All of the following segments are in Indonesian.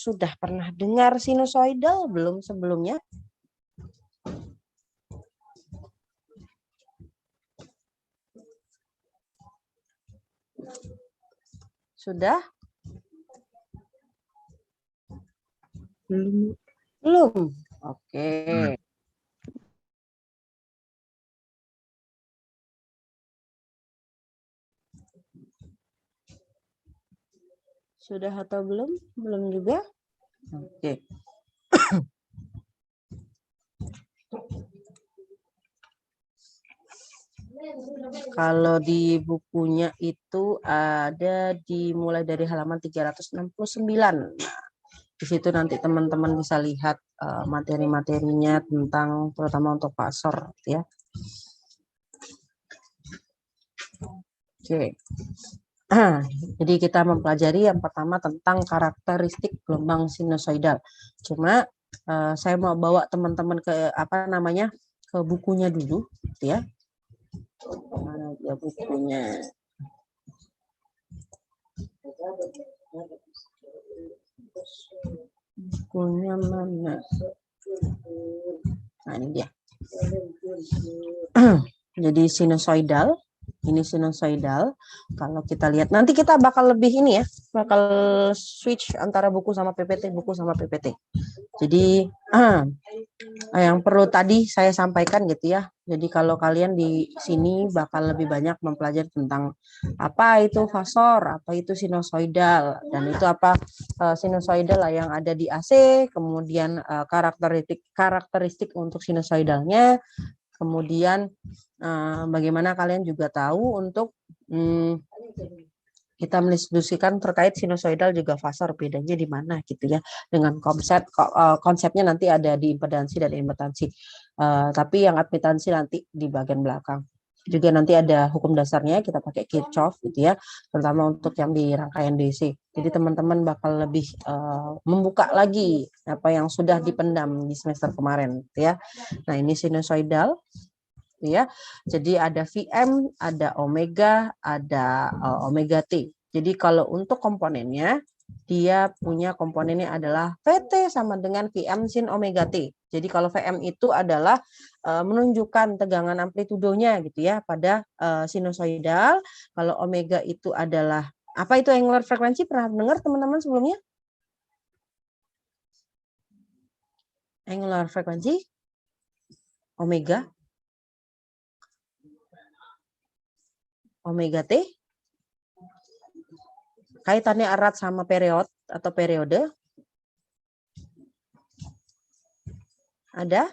sudah pernah dengar sinusoidal belum sebelumnya? Sudah? Belum. Belum. Oke. Sudah atau belum? Belum juga? Oke. Kalau di bukunya itu ada dimulai dari halaman 369. Nah, di situ nanti teman-teman bisa lihat materi-materinya tentang terutama untuk pasor ya. Oke. Jadi kita mempelajari yang pertama tentang karakteristik gelombang sinusoidal. Cuma saya mau bawa teman-teman ke ke bukunya dulu, ya. Mana dia bukunya? Bukunya mana? Nah ini dia. Jadi sinusoidal. Ini sinusoidal. Kalau kita lihat nanti kita bakal lebih ini ya, bakal switch antara buku sama PPT, buku sama PPT. Jadi yang perlu tadi saya sampaikan gitu ya. Jadi kalau kalian di sini bakal lebih banyak mempelajari tentang apa itu fasor, apa itu sinusoidal, dan itu apa sinusoidal lah yang ada di AC, kemudian karakteristik untuk sinusoidalnya. Kemudian bagaimana kalian juga tahu untuk kita mendiskusikan terkait sinusoidal juga fasor, bedanya di mana gitu ya, dengan konsepnya nanti ada di impedansi dan impedansi, tapi yang admitansi nanti di bagian belakang. Juga nanti ada hukum dasarnya, kita pakai Kirchhoff gitu ya, terutama untuk yang di rangkaian DC. Jadi teman-teman bakal lebih membuka lagi apa yang sudah dipendam di semester kemarin gitu ya. Nah ini sinusoidal ya. Jadi ada Vm, ada omega, ada omega T. Jadi kalau untuk komponennya dia punya komponennya adalah Vt sama dengan Vm sin omega T. Jadi kalau Vm itu adalah menunjukkan tegangan amplitudonya gitu ya pada sinusoidal. Kalau omega itu adalah apa itu angular frekuensi, pernah dengar teman-teman sebelumnya? Angular frekuensi omega omega T kaitannya erat sama period atau periode. Ada?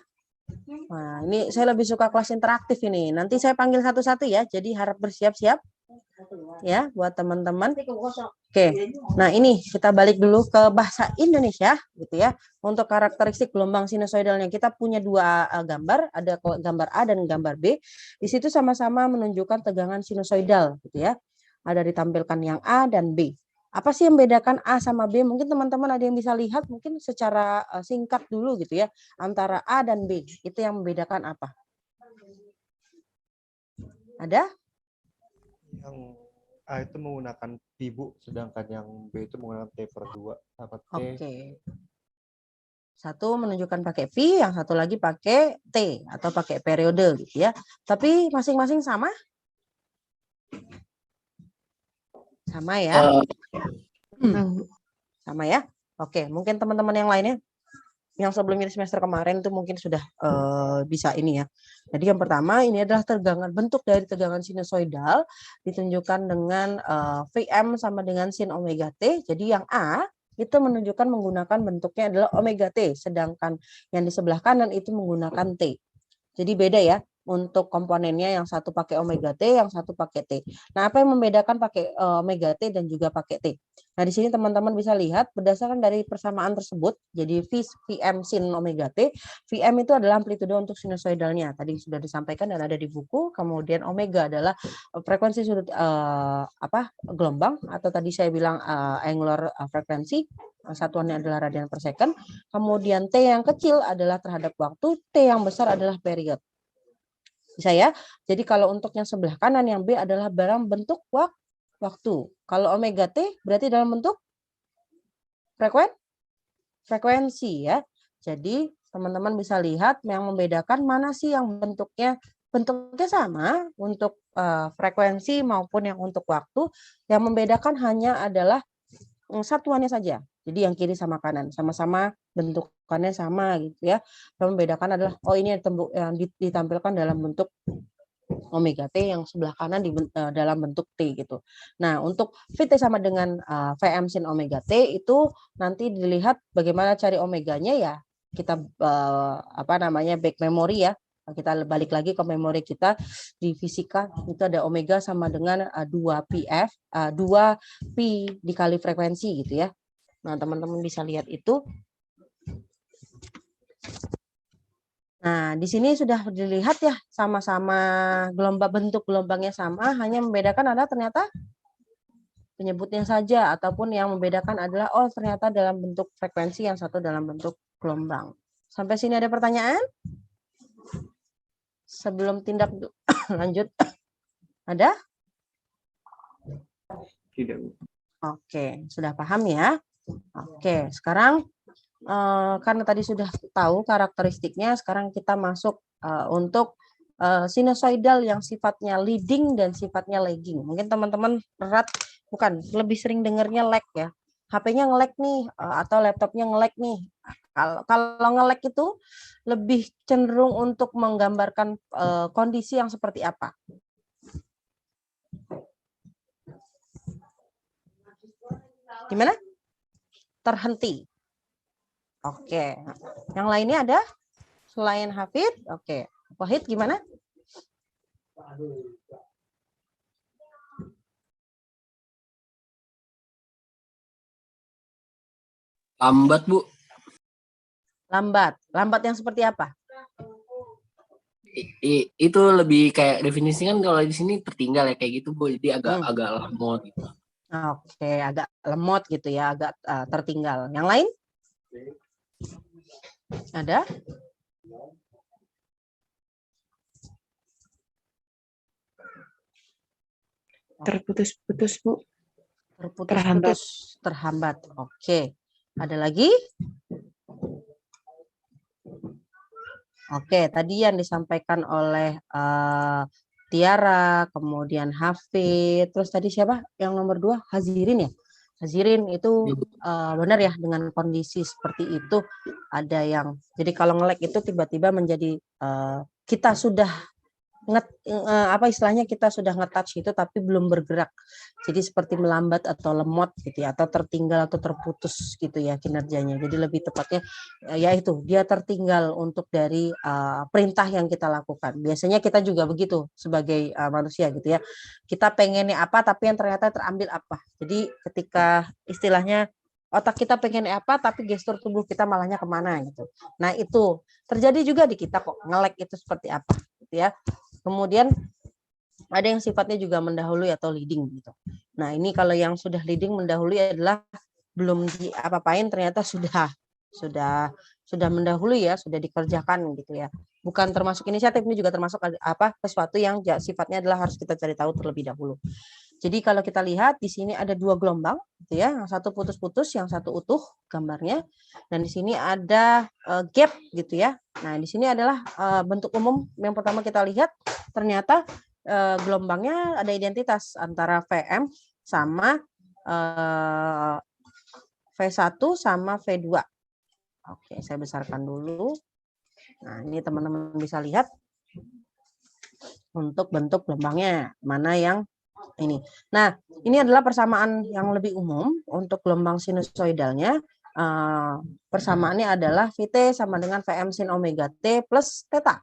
Nah, ini saya lebih suka kelas interaktif ini. Nanti saya panggil satu-satu ya. Jadi harap bersiap-siap ya buat teman-teman. Oke. Nah, ini kita balik dulu ke bahasa Indonesia gitu ya. Untuk karakteristik gelombang sinusoidalnya kita punya dua gambar, ada gambar A dan gambar B. Di situ sama-sama menunjukkan tegangan sinusoidal gitu ya. Ada ditampilkan yang A dan B. Apa sih yang membedakan A sama B? Mungkin teman-teman ada yang bisa lihat mungkin secara singkat dulu gitu ya. Antara A dan B, itu yang membedakan apa? Ada? Yang A itu menggunakan pi, Bu, sedangkan yang B itu menggunakan T/2 apa T. Oke. Satu menunjukkan pakai pi, yang satu lagi pakai T atau pakai periode gitu ya. Tapi masing-masing sama? Sama ya? Sama ya? Oke, mungkin teman-teman yang lainnya yang sebelumnya di semester kemarin itu mungkin sudah bisa ini ya. Jadi yang pertama ini adalah tegangan, bentuk dari tegangan sinusoidal ditunjukkan dengan Vm sama dengan sin omega T. Jadi yang A itu menunjukkan menggunakan bentuknya adalah omega T, sedangkan yang di sebelah kanan itu menggunakan T. Jadi beda ya. Untuk komponennya yang satu pakai omega T, yang satu pakai T. Nah, apa yang membedakan pakai omega T dan juga pakai T? Nah, di sini teman-teman bisa lihat berdasarkan dari persamaan tersebut. Jadi Vm sin omega T, Vm itu adalah amplitudo untuk sinusoidalnya. Tadi sudah disampaikan dan ada di buku. Kemudian omega adalah frekuensi sudut gelombang atau tadi saya bilang angular frekuensi. Satuannya adalah radian per second. Kemudian T yang kecil adalah terhadap waktu, T yang besar adalah period. Bisa ya? Jadi kalau untuk yang sebelah kanan yang B adalah dalam bentuk waktu. Kalau omega T berarti dalam bentuk frekuensi? frekuensi ya. Jadi teman-teman bisa lihat yang membedakan mana sih yang bentuknya sama untuk frekuensi maupun yang untuk waktu. Yang membedakan hanya adalah satuannya saja. Jadi yang kiri sama kanan sama-sama bentukannya sama gitu ya. Yang membedakan adalah ini yang ditampilkan dalam bentuk omega T, yang sebelah kanan dalam bentuk T gitu. Nah, untuk VT sama dengan VM sin omega T itu nanti dilihat bagaimana cari omeganya ya. Kita back memory ya. Kita balik lagi ke memori kita di fisika, itu ada omega sama dengan 2PF, 2P dikali frekuensi gitu ya. Nah, teman-teman bisa lihat itu. Nah, di sini sudah dilihat ya, sama-sama bentuk gelombangnya sama, hanya membedakan adalah ternyata penyebutnya saja, ataupun yang membedakan adalah ternyata dalam bentuk frekuensi, yang satu dalam bentuk gelombang. Sampai sini ada pertanyaan? Sebelum tindak lanjut, ada? Tidak. Oke, sudah paham ya? Oke, sekarang karena tadi sudah tahu karakteristiknya, sekarang kita masuk untuk sinusoidal yang sifatnya leading dan sifatnya lagging. Mungkin teman-teman lebih sering dengarnya lag ya. HP-nya nge-lag nih atau laptopnya nge-lag nih. Kalau nge-lag itu lebih cenderung untuk menggambarkan kondisi yang seperti apa? Gimana? Terhenti. Oke. Yang lainnya ada? Selain Hafid? Oke. Wahid gimana? Lambat, Bu. Lambat. Lambat yang seperti apa? Itu lebih kayak definisi kan kalau di sini tertinggal ya kayak gitu, Bu. Jadi agak lemot gitu. Oke, agak lemot gitu ya, agak tertinggal. Yang lain? Ada? Terputus-putus, Bu. Terhambat. Oke. Ada lagi? Oke, tadi yang disampaikan oleh Tiara, kemudian Hafid, terus tadi siapa? Yang nomor 2, Hazirin ya? Hazirin itu benar ya, dengan kondisi seperti itu ada yang, jadi kalau nge-lag itu tiba-tiba menjadi kita sudah istilahnya kita sudah nge-touch itu tapi belum bergerak. Jadi seperti melambat atau lemot gitu ya, atau tertinggal atau terputus gitu ya kinerjanya. Jadi lebih tepatnya ya itu, dia tertinggal untuk dari perintah yang kita lakukan. Biasanya kita juga begitu sebagai manusia gitu ya. Kita pengennya apa tapi yang ternyata terambil apa. Jadi ketika istilahnya otak kita pengen apa tapi gestur tubuh kita malahnya kemana gitu. Nah itu terjadi juga di kita kok, nge-lag itu seperti apa gitu ya. Kemudian ada yang sifatnya juga mendahului atau leading gitu. Nah, ini kalau yang sudah leading mendahului adalah belum diapa-apain ternyata sudah mendahului ya, sudah dikerjakan gitu ya. Bukan termasuk inisiatif, ini juga termasuk sesuatu yang sifatnya adalah harus kita cari tahu terlebih dahulu. Jadi kalau kita lihat di sini ada 2 gelombang gitu ya, yang satu putus-putus, yang satu utuh gambarnya. Dan di sini ada gap gitu ya. Nah, di sini adalah bentuk umum yang pertama kita lihat, ternyata gelombangnya ada identitas antara VM sama V1 sama V2. Oke, saya besarkan dulu. Nah, ini teman-teman bisa lihat untuk bentuk gelombangnya, mana yang ini. Nah, ini adalah persamaan yang lebih umum untuk gelombang sinusoidalnya. Persamaannya adalah VT sama dengan VM sin omega T plus theta.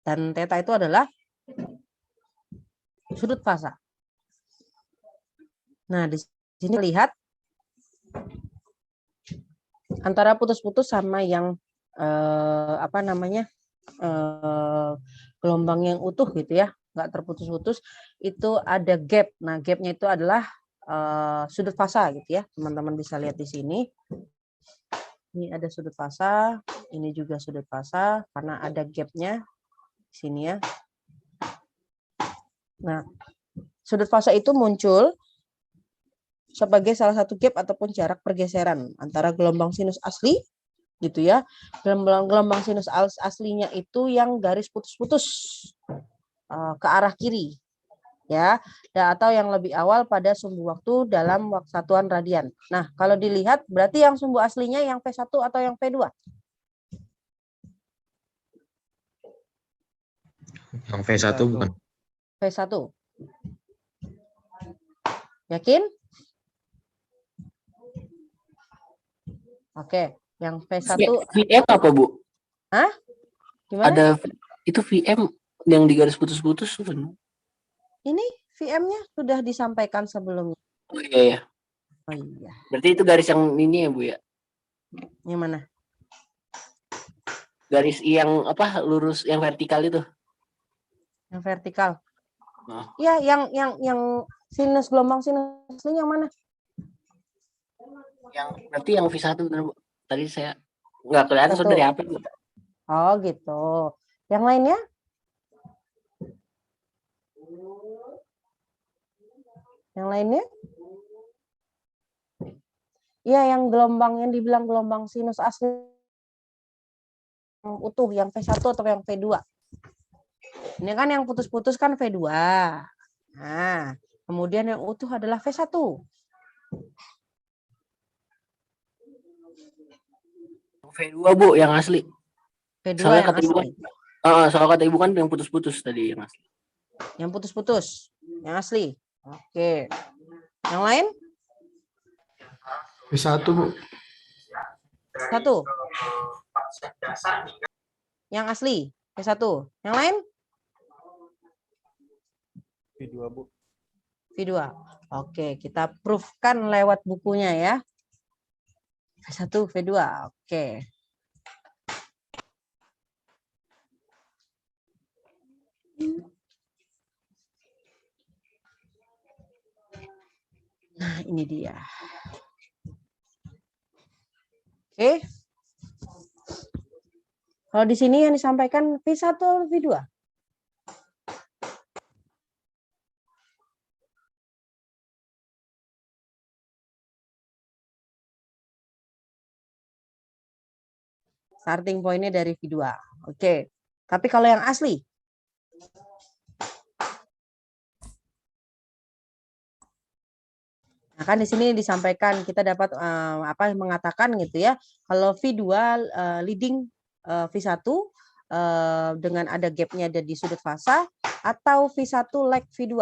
Dan theta itu adalah sudut fasa. Nah, di sini lihat antara putus-putus sama yang gelombang yang utuh gitu ya, nggak terputus-putus, itu ada gap. Nah, gapnya itu adalah sudut fasa gitu ya, teman-teman bisa lihat di sini. Ini ada sudut fasa, ini juga sudut fasa karena ada gapnya di sini ya. Nah, sudut fasa itu muncul sebagai salah satu gap ataupun jarak pergeseran antara gelombang sinus asli gitu ya. Gelombang sinus aslinya itu yang garis putus-putus ke arah kiri ya, atau yang lebih awal pada sumbu waktu dalam satuan radian. Nah, kalau dilihat berarti yang sumbu aslinya yang V1 atau yang V2? Yang V1 bukan? V1. Yakin? Oke, yang V1 VM apa, Bu? Hah? Gimana? Ada itu VM yang di garis putus-putus kan? Ini VM-nya sudah disampaikan sebelumnya. Oh iya ya. Oh iya. Berarti itu garis yang ini ya, Bu ya? Yang mana? Garis yang apa? Lurus yang vertikal itu. Yang vertikal. Oh. Ya, yang sinus gelombang sinus aslinya yang mana? Yang berarti yang V1 benar, Bu. Tadi saya nggak kelihatan Satu. dari apa, Bu. Oh, gitu. Yang lainnya? Yang lainnya? Iya, yang gelombang yang dibilang gelombang sinus asli yang utuh, yang V1 atau yang V2. Ini kan yang putus-putus kan V2. Nah, kemudian yang utuh adalah V1. V2, Bu, yang asli. V2 Soalnya yang kata Ibu asli. soal kata Ibu kan yang putus-putus tadi yang asli. Yang putus-putus, yang asli. Oke. Yang lain? V1, Bu. Satu. Yang asli, V1. Yang lain? V2, Bu. V2. Oke, kita proofkan lewat bukunya ya. V1, V2. Oke. Nah, ini dia. Oke. Kalau di sini yang disampaikan V1 atau V2? Starting point-nya dari V2. Oke. Tapi kalau yang asli? Nah, kan di sini disampaikan kita dapat mengatakan gitu ya, kalau V2 leading V1 dengan ada gapnya ada di sudut fasa, atau V1 lag V2.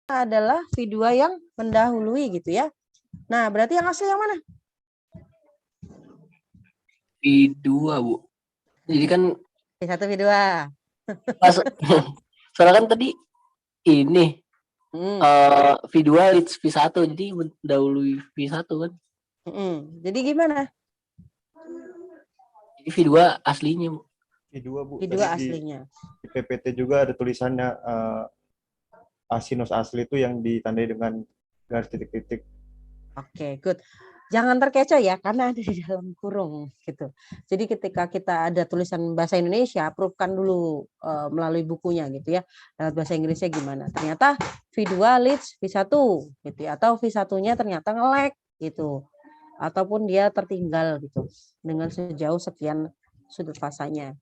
Adalah V2 yang mendahului gitu ya. Nah, berarti yang asli yang mana? V2, Bu. Jadi kan V1 V2. soalnya kan tadi ini V2 leads V1 jadi mendahului V1 kan. Jadi gimana? Jadi V2 aslinya, Bu. V2, Bu. V2 Tadi aslinya. di PPT juga ada tulisannya sinus asli itu yang ditandai dengan garis titik-titik. Oke, good. Jangan terkecoh ya, karena ada di dalam kurung gitu. Jadi ketika kita ada tulisan bahasa Indonesia, proofkan dulu melalui bukunya gitu ya. Lewat bahasa Inggrisnya gimana? Ternyata V2 leads V1 gitu ya, atau V1-nya ternyata nge-lag gitu. Ataupun dia tertinggal gitu dengan sejauh sekian sudut fasanya.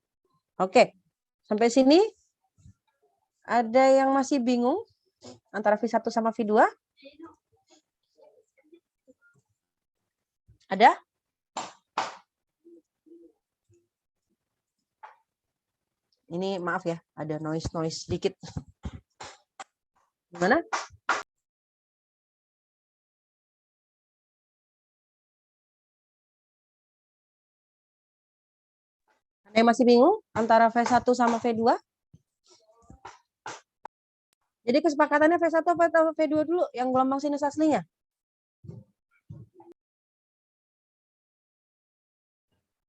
Oke. Sampai sini ada yang masih bingung antara V1 sama V2? Ada? Ini maaf ya, ada noise sedikit. Gimana? Ada yang masih bingung antara V1 sama V2? Jadi kesepakatannya V1 atau V2 dulu yang gelombang sinus aslinya?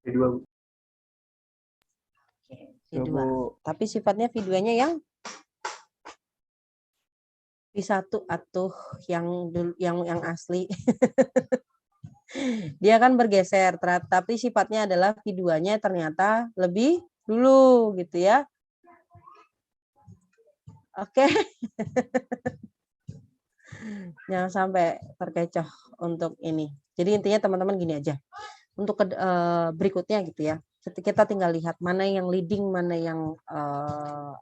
V2, Bu. V2. Bu. Tapi sifatnya V2-nya yang V1 atau yang asli. Dia kan bergeser, tapi sifatnya adalah V2-nya ternyata lebih dulu gitu ya. Oke. Jangan sampai terkecoh untuk ini. Jadi intinya teman-teman gini aja. Untuk berikutnya gitu ya. Kita tinggal lihat mana yang leading, mana yang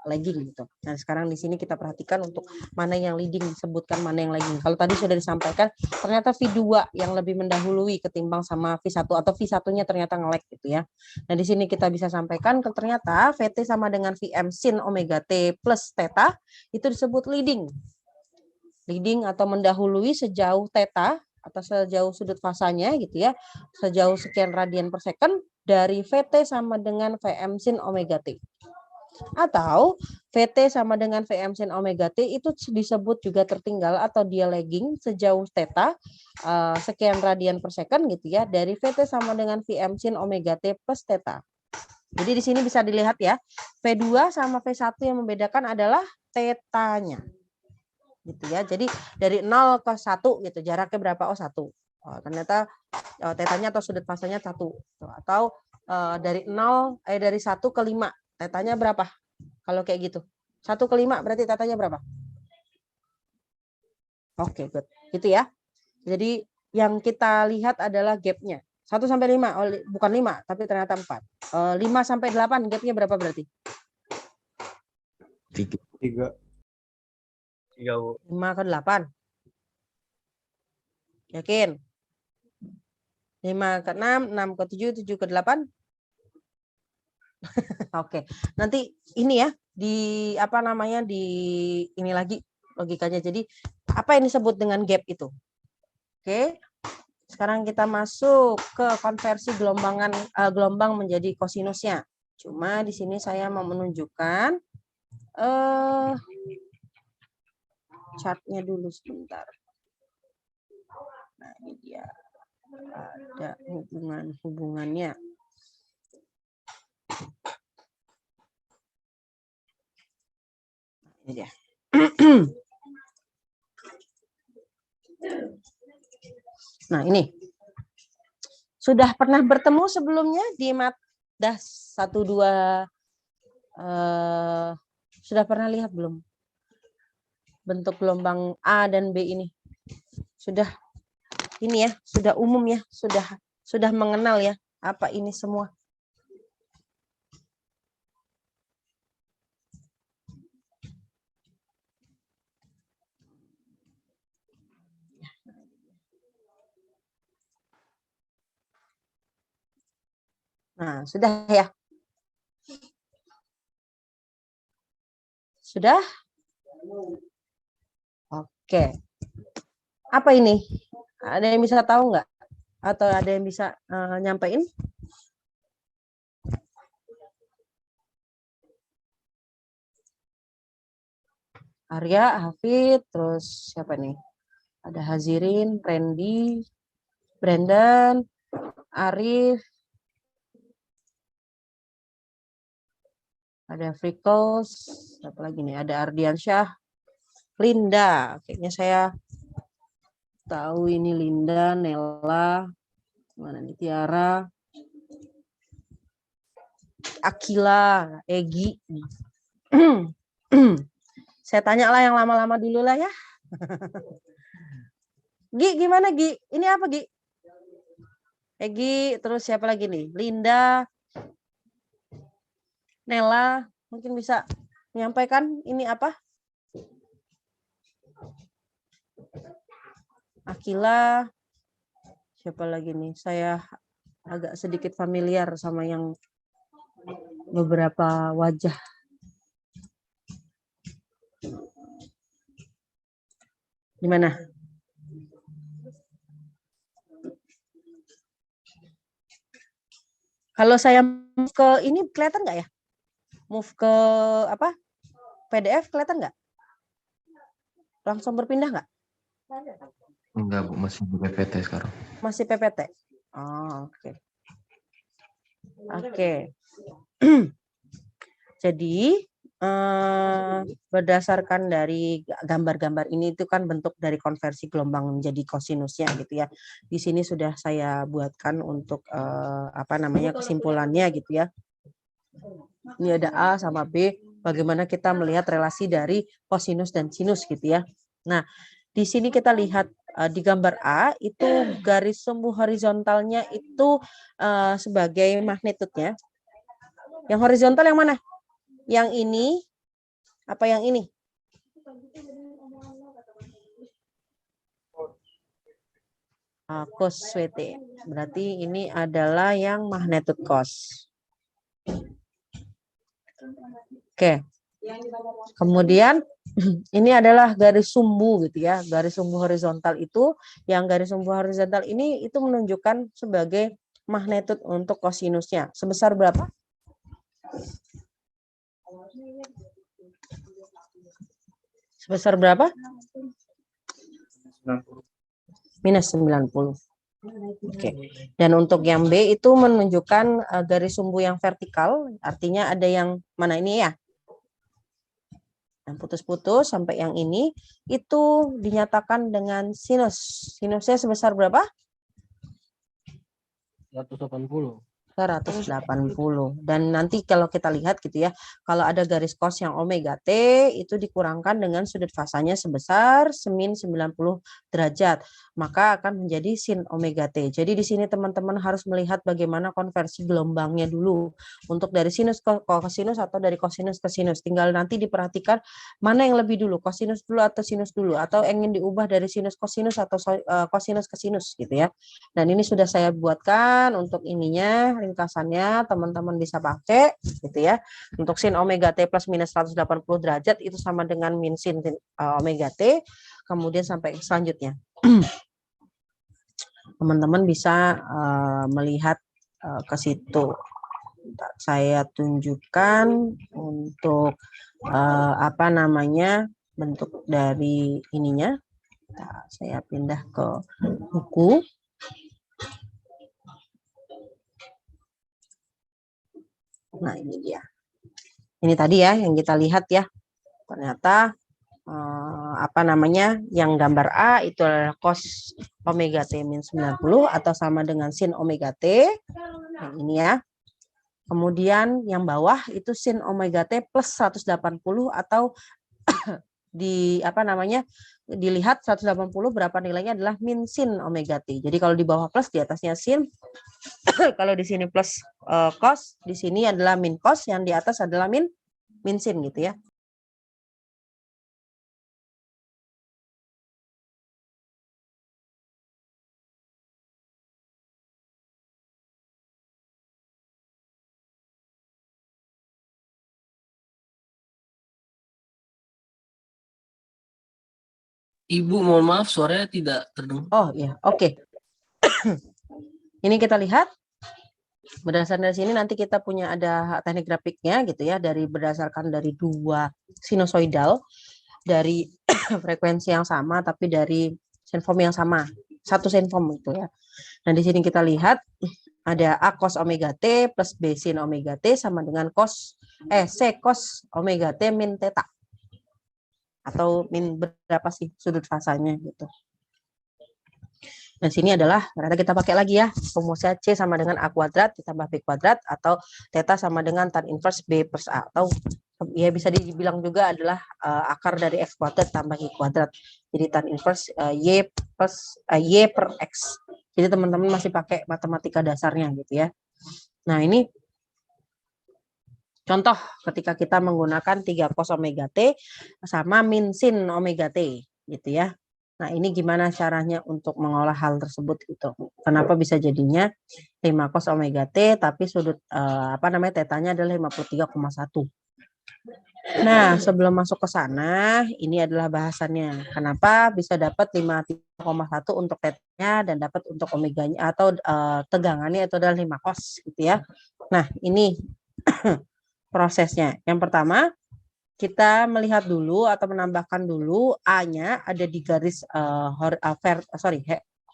lagging gitu. Nah, sekarang di sini kita perhatikan untuk mana yang leading, sebutkan mana yang lagging. Kalau tadi sudah disampaikan, ternyata V2 yang lebih mendahului ketimbang sama V1 atau V1-nya ternyata nge-lag gitu ya. Nah, di sini kita bisa sampaikan ternyata VT sama dengan VM sin omega T plus theta itu disebut leading. Leading atau mendahului sejauh theta atau sejauh sudut fasanya gitu ya, sejauh sekian radian per second dari VT sama dengan VM sin omega T. Atau VT sama dengan VM sin omega T itu disebut juga tertinggal atau dia lagging sejauh theta sekian radian per second gitu ya, dari VT sama dengan VM sin omega T plus theta. Jadi di sini bisa dilihat ya, V2 sama V1 yang membedakan adalah tetanya. Gitu ya. Jadi dari 0 ke 1 gitu, jaraknya berapa? Oh, 1. Oh, ternyata tetanya atau sudut fasanya 1. Atau dari 1 ke 5, tetanya berapa? Kalau kayak gitu. 1 ke 5 berarti tetanya berapa? Oke, good. Gitu ya. Jadi yang kita lihat adalah gapnya. 1 sampai 5, oh, bukan 5, tapi ternyata 4. 5 sampai 8 gapnya berapa berarti? 3. 5 ke 8. Yakin? 5 ke 6, 6 ke 7, 7 ke 8. Oke. Nanti ini ya di apa namanya di ini lagi logikanya. Jadi apa yang disebut dengan gap itu? Oke. Sekarang kita masuk ke konversi gelombang menjadi kosinusnya. Cuma di sini saya mau menunjukkan chartnya dulu sebentar. Nah, ini dia. Ada hubungannya. Ini dia. Nah, ini. Sudah pernah bertemu sebelumnya di Matdas 12 sudah pernah lihat belum? Bentuk gelombang A dan B ini. Sudah ini ya, sudah umum ya, sudah mengenal ya apa ini semua. Nah, sudah ya. Sudah? Oke. Apa ini? Ada yang bisa tahu nggak? Atau ada yang bisa nyampein? Arya, Hafid, terus siapa nih? Ada Hazirin, Randy, Brandon, Arif, ada Frikos, siapa lagi nih? Ada Ardiansyah, Linda. Kayaknya saya tahu ini Linda, Nella, mana nih Tiara, Akila, Egi. Saya tanya lah yang lama-lama dulu lah ya. Gi, gimana Gi? Ini apa Gi? Egi, terus siapa lagi nih? Linda, Nella, mungkin bisa menyampaikan ini apa? Akila, siapa lagi nih? Saya agak sedikit familiar sama yang beberapa wajah. Gimana? Kalau saya move ke ini kelihatan nggak ya? Move ke apa? PDF kelihatan nggak? Langsung berpindah nggak? Enggak, Bu, masih di PPT sekarang. Masih PPT. Oh, oke. Oke. Jadi berdasarkan dari gambar-gambar ini itu kan bentuk dari konversi gelombang menjadi kosinusnya gitu ya. Di sini sudah saya buatkan untuk apa namanya kesimpulannya gitu ya. Ini ada A sama B, bagaimana kita melihat relasi dari kosinus dan sinus gitu ya. Nah, di sini kita lihat di gambar A itu garis sumbu horizontalnya itu sebagai magnitudnya. Yang horizontal yang mana? Yang ini apa yang ini? Cos WT. Berarti ini adalah yang magnitude cos. Oke. Kemudian ini adalah garis sumbu gitu ya. Garis sumbu horizontal itu, yang garis sumbu horizontal ini itu menunjukkan sebagai magnitude untuk kosinusnya. Sebesar berapa? Sebesar berapa? Minus 90. Oke. Dan untuk yang B itu menunjukkan garis sumbu yang vertikal, artinya ada yang mana ini ya? Yang putus-putus sampai yang ini itu dinyatakan dengan sinus. Sinusnya sebesar berapa? 180. 180. Dan nanti kalau kita lihat gitu ya, kalau ada garis cos yang omega T itu dikurangkan dengan sudut fasanya sebesar min 90 derajat, maka akan menjadi sin omega T. Jadi di sini teman-teman harus melihat bagaimana konversi gelombangnya dulu untuk dari sinus ke kosinus atau dari kosinus ke sinus. Tinggal nanti diperhatikan mana yang lebih dulu, kosinus dulu atau sinus dulu, atau ingin diubah dari sinus kosinus atau kosinus ke sinus gitu ya. Dan ini sudah saya buatkan untuk ininya, ringkasannya teman-teman bisa pakai gitu ya. Untuk sin omega T plus minus 180 derajat itu sama dengan min sin omega T. Kemudian sampai selanjutnya. Teman-teman bisa melihat ke situ. Saya tunjukkan untuk apa namanya bentuk dari ininya. Nah, saya pindah ke buku. Nah, ini dia. Ini tadi ya yang kita lihat ya. Ternyata apa namanya? Yang gambar A itu adalah cos omega T min 90 atau sama dengan sin omega T. Yang ini ya. Kemudian yang bawah itu sin omega T plus 180 atau di apa namanya? Dilihat 180 berapa nilainya adalah min sin omega T. Jadi kalau di bawah plus, di atasnya sin. Kalau di sini plus cos, di sini adalah min cos, yang di atas adalah min sin gitu ya. Ibu, mohon maaf suaranya tidak terdengar. Oh iya, oke. Ini kita lihat. Berdasarkan dari sini nanti kita punya ada teknik grafiknya gitu ya, dari berdasarkan dari dua sinusoidal dari frekuensi yang sama tapi dari sinform yang sama, satu sinform itu ya. Nah di sini kita lihat ada A cos omega T plus B sin omega T sama dengan C cos omega T min theta, atau min berapa sih sudut fasanya gitu. Dan sini adalah ternyata kita pakai lagi ya, rumusnya C sama dengan A kuadrat ditambah B kuadrat, atau theta sama dengan tan inverse B plus A, atau ya bisa dibilang juga adalah akar dari X kuadrat tambah Y kuadrat. Jadi tan inverse Y plus Y per X. Jadi teman-teman masih pakai matematika dasarnya gitu ya. Nah ini contoh ketika kita menggunakan 3 cos omega T sama min sin omega T gitu ya. Nah, ini gimana caranya untuk mengolah hal tersebut gitu. Kenapa bisa jadinya 5 cos omega T tapi sudut apa namanya tetanya adalah 53,1. Nah, sebelum masuk ke sana, ini adalah bahasannya. Kenapa bisa dapat 53,1 untuk tetanya dan dapat untuk omeganya atau tegangannya itu adalah 5 cos gitu ya. Nah, ini prosesnya. Yang pertama, kita melihat dulu atau menambahkan dulu A-nya ada di garis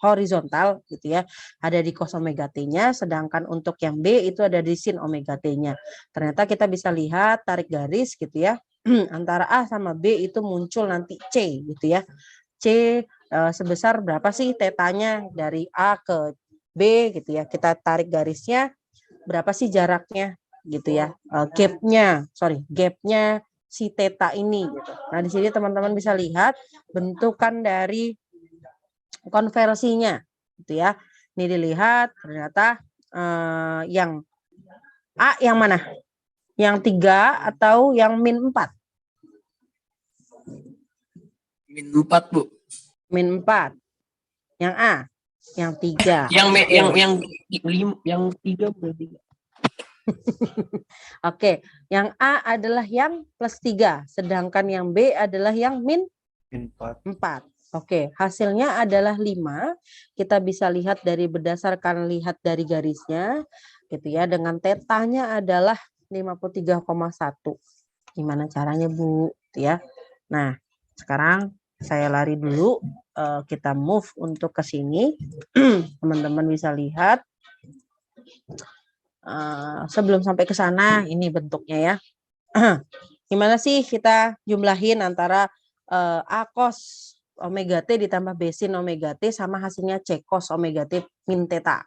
horizontal gitu ya, ada di cos omega T-nya, sedangkan untuk yang B itu ada di sin omega T-nya. Ternyata kita bisa lihat tarik garis gitu ya. antara A sama B itu muncul nanti C gitu ya. C sebesar berapa sih tetanya dari A ke B gitu ya. Kita tarik garisnya, berapa sih jaraknya gitu ya. Gapnya si teta ini gitu. Nah, di sini teman-teman bisa lihat bentukan dari konversinya gitu ya. Ini dilihat ternyata yang A yang mana? Yang 3 atau yang -4? -4, Bu. -4. Yang A, yang 3. Yang 3 berarti. Oke, yang A adalah yang +3, sedangkan yang B adalah yang -4. Oke, hasilnya adalah 5. Kita bisa lihat berdasarkan lihat dari garisnya gitu ya, dengan tetanya adalah 53,1. Gimana caranya, Bu? Gitu ya. Nah, sekarang saya lari dulu, kita move untuk ke sini. Teman-teman bisa lihat. Sebelum sampai ke sana, ini bentuknya ya. Gimana sih kita jumlahin antara A cos omega T ditambah B sin omega T sama hasilnya C cos omega T min theta.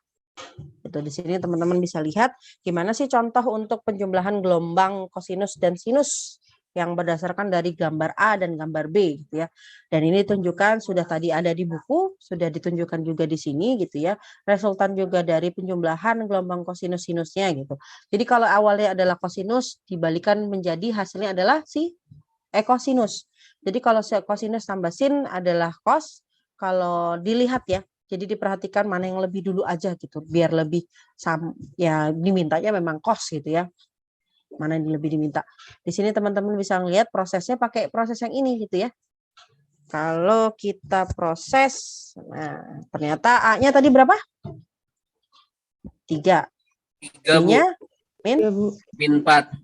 Itu di sini teman-teman bisa lihat gimana sih contoh untuk penjumlahan gelombang kosinus dan sinus yang berdasarkan dari gambar A dan gambar B gitu ya. Dan ini tunjukkan sudah tadi ada di buku, sudah ditunjukkan juga di sini gitu ya. Resultan juga dari penjumlahan gelombang kosinus sinusnya gitu. Jadi kalau awalnya adalah kosinus dibalikan menjadi hasilnya adalah si ekosinus. Jadi kalau kosinus tambah sin adalah cos, kalau dilihat ya, jadi diperhatikan mana yang lebih dulu aja gitu, biar lebih ya dimintanya memang cos gitu ya. Mana yang lebih diminta. Di sini teman-teman bisa melihat prosesnya pakai proses yang ini gitu ya. Kalau kita proses, nah ternyata A-nya tadi berapa? 3. 3, Bu. B-nya -4.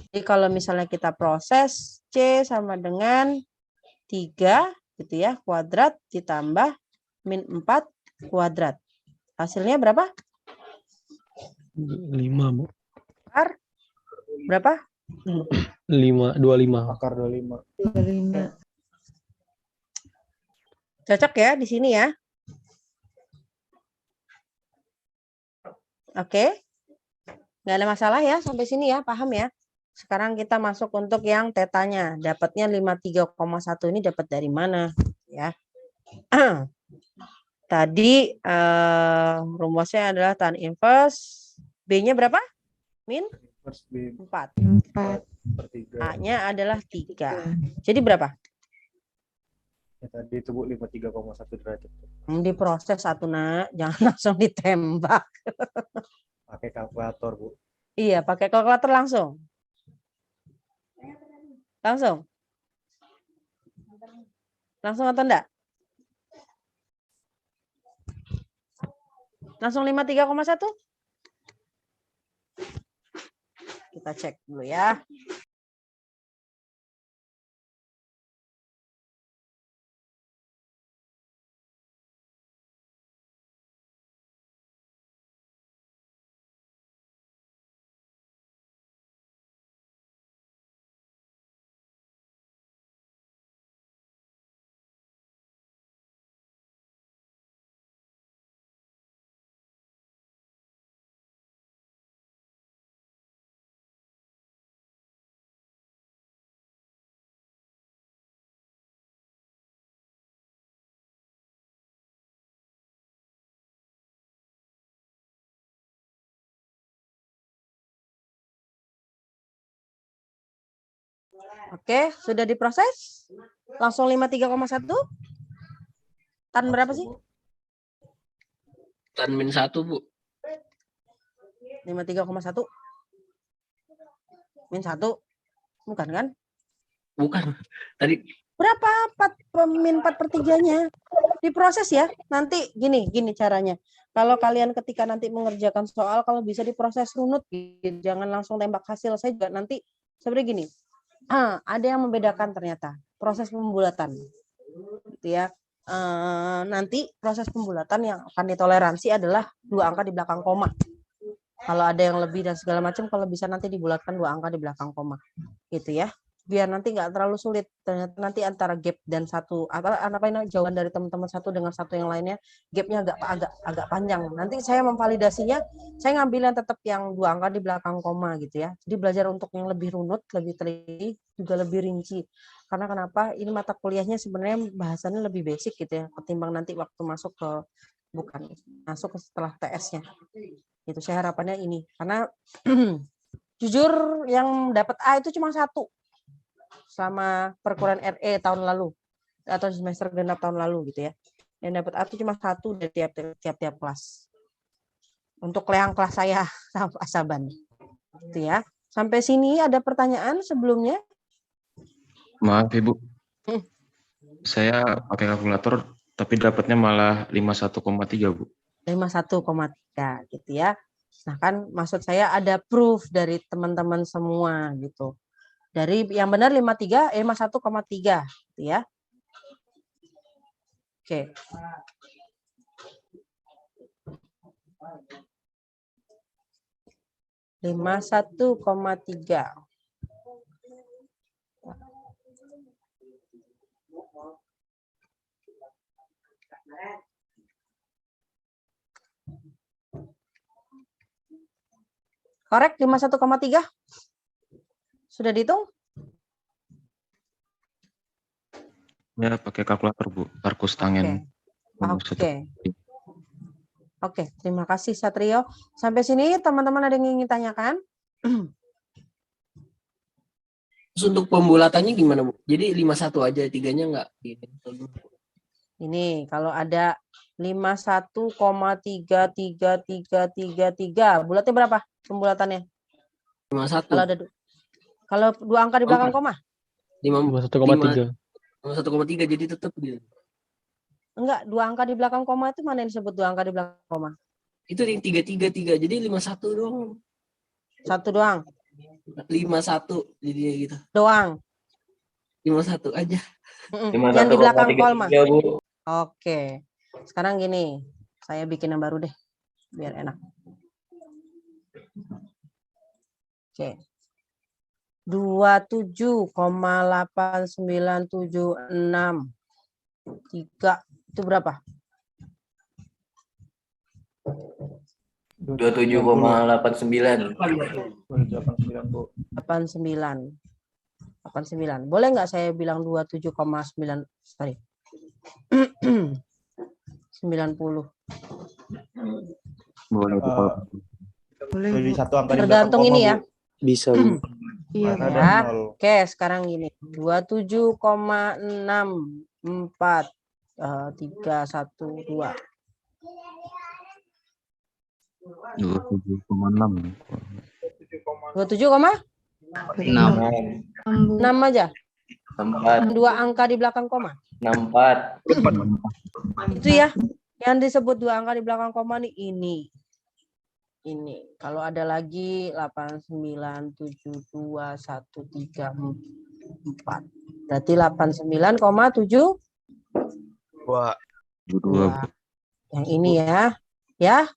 Jadi kalau misalnya kita proses C sama dengan 3 gitu ya, kuadrat ditambah -4 kuadrat. Hasilnya berapa? 5, Bu. Berapa? 25. Akar 25. 25. Cocok ya di sini ya. Oke. Nggak ada masalah ya sampai sini ya, paham ya? Sekarang kita masuk untuk yang tetanya. Dapatnya 53,1 ini dapat dari mana? Ya. Tadi rumusnya adalah tan inverse. B-nya berapa? First B 4. 4. per 3. A-nya adalah 3. Jadi berapa? Ya, tadi itu Bu 53,1 derajat. Diproses satu nak, jangan langsung ditembak. Pakai kalkulator Bu. Iya, pakai kalkulator langsung. Langsung. Langsung atau enggak? Langsung 53,1? Kita cek dulu ya. Oke, sudah diproses? Langsung 53,1? Tan berapa sih? Tan -1, Bu. 53,1? -1? Bukan kan? Bukan. Tadi Berapa? 4/3-nya. Diproses ya. Nanti gini caranya. Kalau kalian ketika nanti mengerjakan soal, kalau bisa diproses runut, gitu. Jangan langsung tembak hasil. Saya juga nanti sebenarnya gini. Ada yang membedakan ternyata proses pembulatan, gitu ya. Nanti proses pembulatan yang akan ditoleransi adalah 2 angka di belakang koma. Kalau ada yang lebih dan segala macam, kalau bisa nanti dibulatkan 2 angka di belakang koma, gitu ya. biar nanti nggak terlalu sulit. Ternyata nanti antara gap dan satu apa ini jawaban dari teman-teman satu dengan satu yang lainnya gapnya agak panjang. Nanti saya memvalidasinya, saya ngambil yang tetap yang 2 angka di belakang koma gitu ya. Jadi belajar untuk yang lebih runut, lebih teliti, juga lebih rinci. Karena kenapa? Ini mata kuliahnya sebenarnya bahasannya lebih basic gitu ya, ketimbang nanti waktu masuk ke masuk ke setelah TS-nya. Itu saya harapannya ini. Karena jujur yang dapat A itu cuma 1 selama perkuliahan RE tahun lalu atau semester genap tahun lalu gitu ya. Yang dapat A itu cuma 1 dari tiap kelas. Untuk yang kelas saya sama Pak Saban. Gitu ya. Sampai sini ada pertanyaan sebelumnya? Maaf Ibu, saya pakai kalkulator tapi dapatnya malah 51,3 Bu. 51,3 gitu ya. Nah kan maksud saya ada proof dari teman-teman semua gitu. Dari yang benar 53, 51,3 gitu ya. Oke. Okay. 51,3. Korek 51,3? Sudah dihitung? Ya pakai kalkulator Bu, Tarkus Tangen. Oke, terima kasih Satrio. Sampai sini teman-teman ada yang ingin tanyakan? Terus untuk pembulatannya gimana Bu? Jadi 51 aja, 3-nya nggak? Ini kalau ada 51,33333, bulatnya berapa pembulatannya? 51. Kalau 2 angka di belakang koma? 51,3. 51,3 jadi tetap gitu. Enggak, 2 angka di belakang koma itu mana yang disebut 2 angka di belakang koma? Itu yang 333, jadi 51 doang. 1 doang? 51 jadinya gitu. Doang? 51 aja. Yang di belakang koma? Oke. Sekarang gini, saya bikin yang baru deh, biar enak. Oke. 27,8976 itu berapa? 27,89. 89 Bu. 89. Boleh nggak saya bilang 27,9 sorry. 90. Boleh Bu. Boleh, Dari Bu. satu angka di belakang Tergantung koma, ini Bu. ya. Bisa Bu. Iya, Bu. Karena ada Ya. 0. Oke, sekarang gini. 27,64 312. 27,6. 27,6 aja. 64. 2 angka di belakang koma. 64. Itu ya. Yang disebut 2 angka di belakang koma nih ini. Kalau ada lagi 89721344. Berarti 89,7. Dua. Yang ini ya. Ya.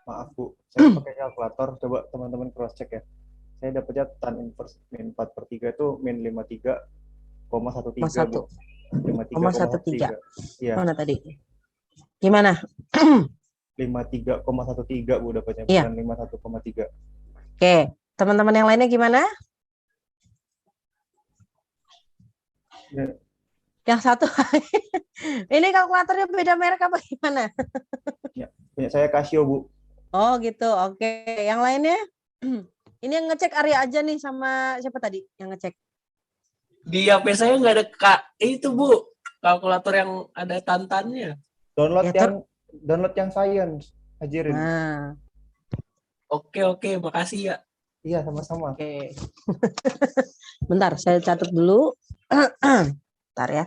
Maaf Bu, saya pakai kalkulator. Coba teman-teman cross check ya. Saya dapatnya tan inverse min 4/3 itu min 53,13 Bu. 53,13. Iya. Mana tadi? Gimana? 53,13 Bu dapatnya, Iya. bukan 51,3. Oke, teman-teman yang lainnya gimana? Ya. Yang satu. Ini kalkulatornya beda merek apa gimana? Ya, punya saya Casio Bu. Oh gitu, oke. Yang lainnya? Ini yang ngecek Arya aja nih sama siapa tadi yang ngecek? Di HP saya nggak ada itu Bu, kalkulator yang ada tantannya. Download Ya, yang science, ajarin. Nah, Oke, makasih ya. Iya, sama-sama. oke. Bentar, saya catat dulu. Bentar ya.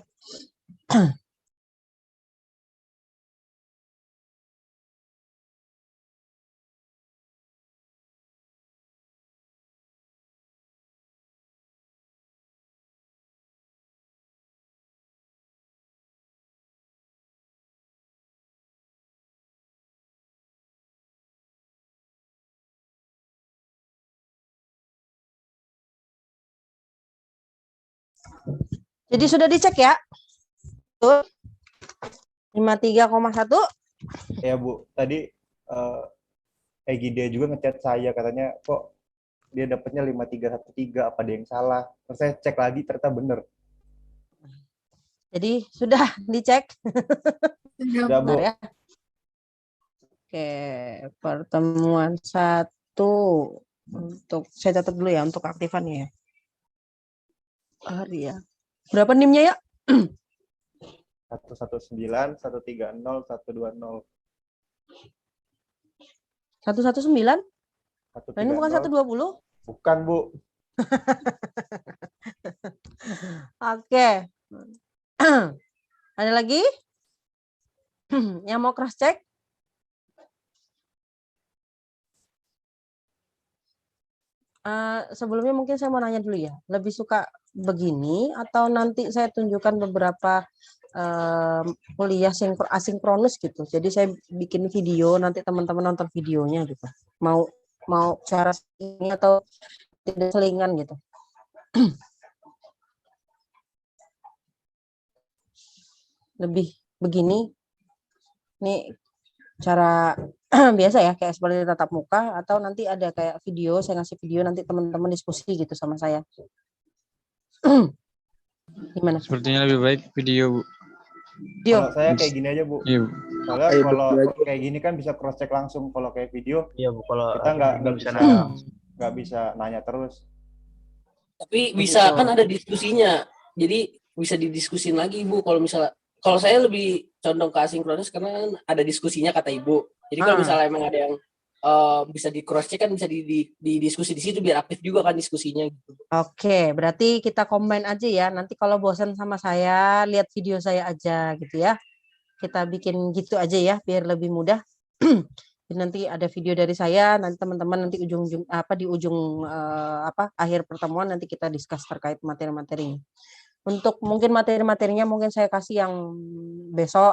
Jadi sudah dicek ya? Tuh. 53,1. Ya Bu, tadi Egy dia juga ngechat saya katanya kok dia dapatnya 5313, apa ada yang salah? Terus saya cek lagi ternyata bener. Jadi sudah dicek. Udah Bu. Bentar ya. Oke, pertemuan 1 untuk saya catat dulu ya untuk aktifannya ya. Hari ya. Berapa NIM-nya ya? 119, 130, 120. 119? Nah, ini bukan 130. 120? Bukan Bu. Oke. Ada lagi? Yang mau cross check? Sebelumnya mungkin saya mau nanya dulu ya. Lebih suka begini atau nanti saya tunjukkan beberapa kuliah asinkronus gitu. Jadi saya bikin video, nanti teman-teman nonton videonya gitu. Mau cara ini atau tidak selingan gitu. Lebih begini. Ini cara biasa ya, kayak seperti tatap muka, atau nanti ada kayak video, saya ngasih video, nanti teman-teman diskusi gitu sama saya. Gimana? Sepertinya lebih baik video, Bu. Video. Kalau saya kayak gini aja Bu. Iya, Bu. Soalnya Ayo, kalau berdua aja. kayak gini kan bisa cross check langsung. Kalau kayak video Iya Bu, kalau kita nggak bisa nanya terus. Tapi bisa kan ada diskusinya. Jadi bisa didiskusin lagi Ibu kalau misalnya saya lebih condong ke asinkronus karena kan ada diskusinya kata Ibu. Jadi kalau misalnya emang ada yang bisa di cross check kan bisa didiskusi di situ biar aktif juga kan diskusinya gitu. Oke, berarti kita combine aja ya. Nanti kalau bosan sama saya, lihat video saya aja gitu ya. Kita bikin gitu aja ya biar lebih mudah. Nanti ada video dari saya, nanti teman-teman nanti di ujung akhir pertemuan nanti kita discuss terkait materi-materinya. Untuk mungkin materi-materinya mungkin saya kasih yang besok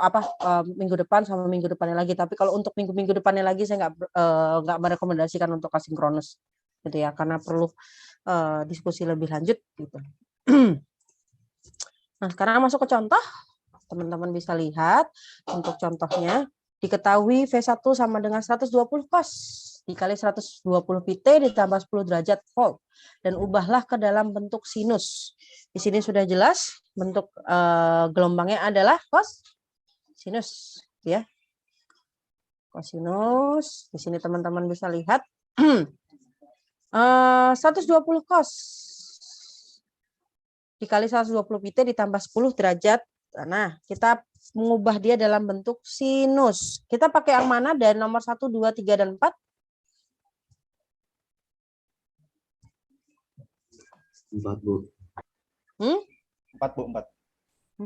minggu depan sama minggu depannya lagi. Tapi kalau untuk minggu depannya lagi saya nggak merekomendasikan untuk asinkronus gitu ya, karena perlu diskusi lebih lanjut gitu. Nah, sekarang masuk ke contoh. Teman-teman bisa lihat untuk contohnya, diketahui V1 sama dengan 120 cos dikali 120 pt ditambah 10 derajat volt dan ubahlah ke dalam bentuk sinus. Di sini sudah jelas bentuk gelombangnya adalah cos sinus ya. Kosinus. Di sini teman-teman bisa lihat 120 cos dikali 120 pt ditambah 10 derajat. Nah, kita mengubah dia dalam bentuk sinus. Kita pakai yang mana dari nomor 1, 2, 3, dan 4? 4, Bu. 4 Bu, 4.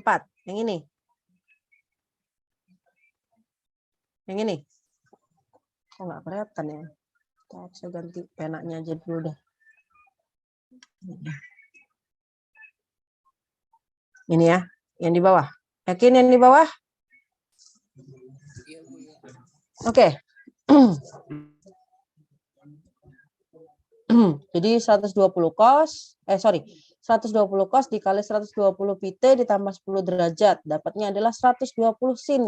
4. Yang ini. Yang ini. Oh, nggak kelihatan ya. Saya ganti penanya aja dulu deh. Ini ya, yang di bawah. Yakin yang di bawah? Oke. Jadi 120 cos, 120 cos dikali 120 pt ditambah 10 derajat. Dapatnya adalah 120 sin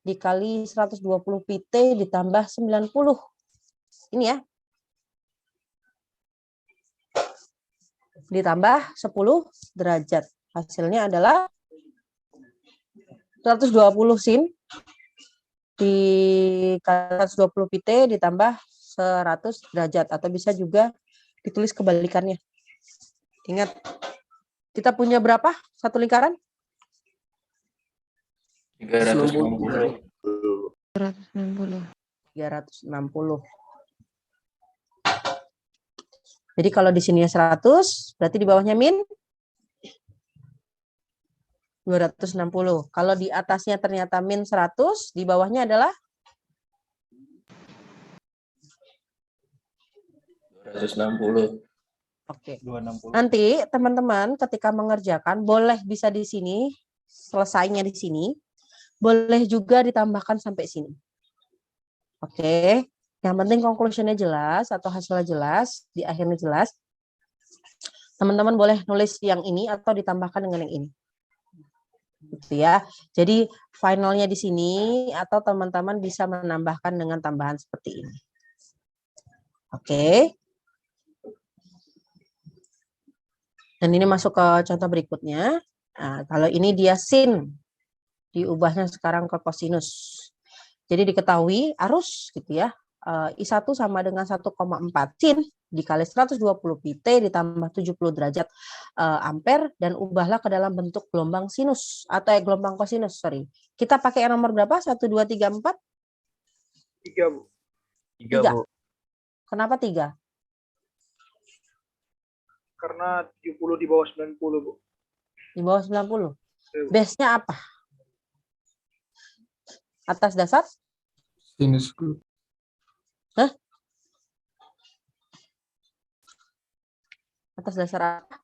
dikali 120 pt ditambah 90. Ini ya. Ditambah 10 derajat. Hasilnya adalah 120 sin dikali 120 pt ditambah 100 derajat, atau bisa juga ditulis kebalikannya. Ingat, kita punya berapa satu lingkaran? 360. 160. 360. Jadi kalau di sini 100, berarti di bawahnya min 260. Kalau di atasnya ternyata min 100, di bawahnya adalah 260. Oke. 260. Nanti teman-teman ketika mengerjakan boleh bisa di sini, selesainya di sini, boleh juga ditambahkan sampai sini. Oke. Yang penting conclusion-nya jelas atau hasilnya jelas, di akhirnya jelas. Teman-teman boleh nulis yang ini atau ditambahkan dengan yang ini. Gitu ya. Jadi finalnya di sini atau teman-teman bisa menambahkan dengan tambahan seperti ini. Oke. Dan ini masuk ke contoh berikutnya. Nah, kalau ini dia sin, diubahnya sekarang ke kosinus. Jadi diketahui arus gitu ya. I1 sama dengan 1,4 sin dikali 120 pt ditambah 70 derajat ampere dan ubahlah ke dalam bentuk gelombang sinus atau gelombang kosinus, sorry. Kita pakai yang nomor berapa? 1, 2, 3, 4? 3, Bu. 3. Kenapa 3? Karena 70 di bawah 90, Bu. Di bawah 90. Base-nya apa? Atas dasar? Sinus. Hah? Atas dasar apa?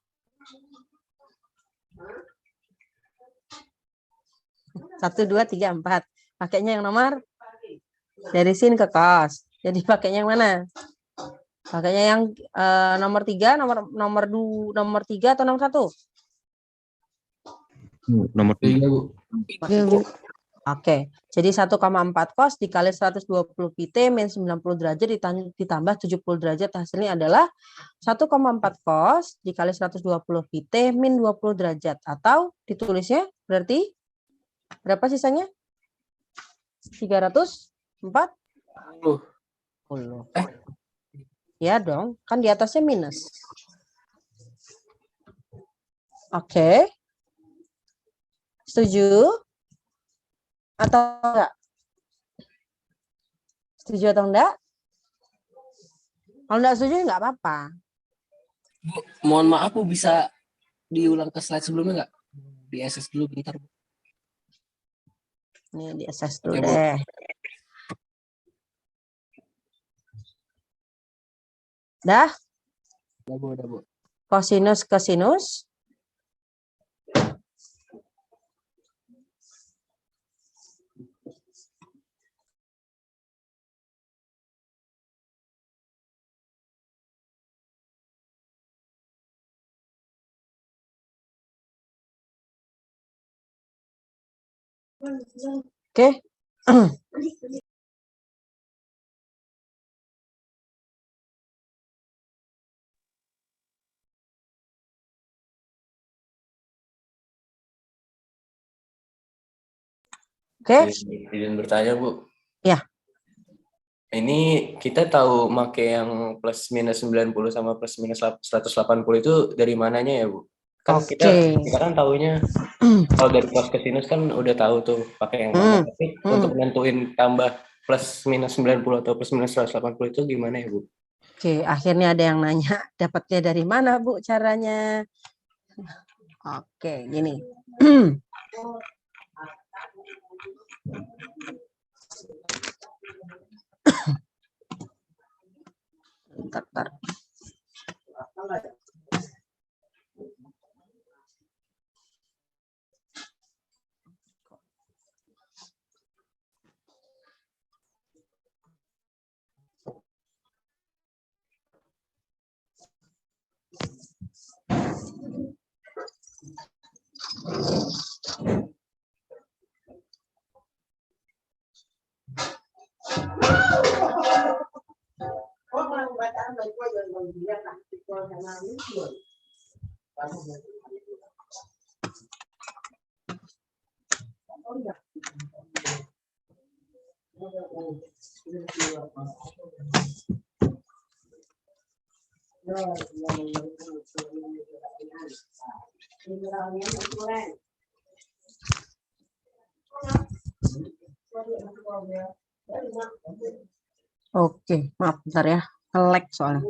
1, 2, 3, 4. Pakainya yang nomor? Dari sin ke cos. Jadi pakainya yang mana? Pakainya yang nomor 3, nomor 3 atau nomor 1? Nomor 3, Bu. Ya, Bu. Oke, jadi 1,4 cos dikali 120 pt min 90 derajat ditambah 70 derajat hasilnya adalah 1,4 cos dikali 120 pt min 20 derajat atau ditulisnya berarti berapa sisanya? 340. Ya dong, kan di atasnya minus. Oke. Setuju? Atau enggak? Setuju atau enggak? Kalau enggak setuju enggak apa-apa. Bu, mohon maaf Bu, bisa diulang ke slide sebelumnya nggak? Di SS dulu bentar Bu. Ini di SS dulu Ya, Bu. deh. Dah? Udah Bu. Kosinus ke sinus. Oke. Oke. Izin bertanya, Bu. Ya. Ini kita tahu make yang plus minus 90 sama plus minus 180 itu dari mananya ya, Bu? Kan kita kan taunya kalau dari cos ke sinus kan udah tahu tuh pakai yang mana. Tapi untuk nentuin tambah plus minus 90 atau plus minus 180 itu gimana ya, Bu? Oke, akhirnya ada yang nanya dapatnya dari mana, Bu, caranya? Oke, gini. Bentar. Oke, maaf bentar ya. Nge-lag soalnya.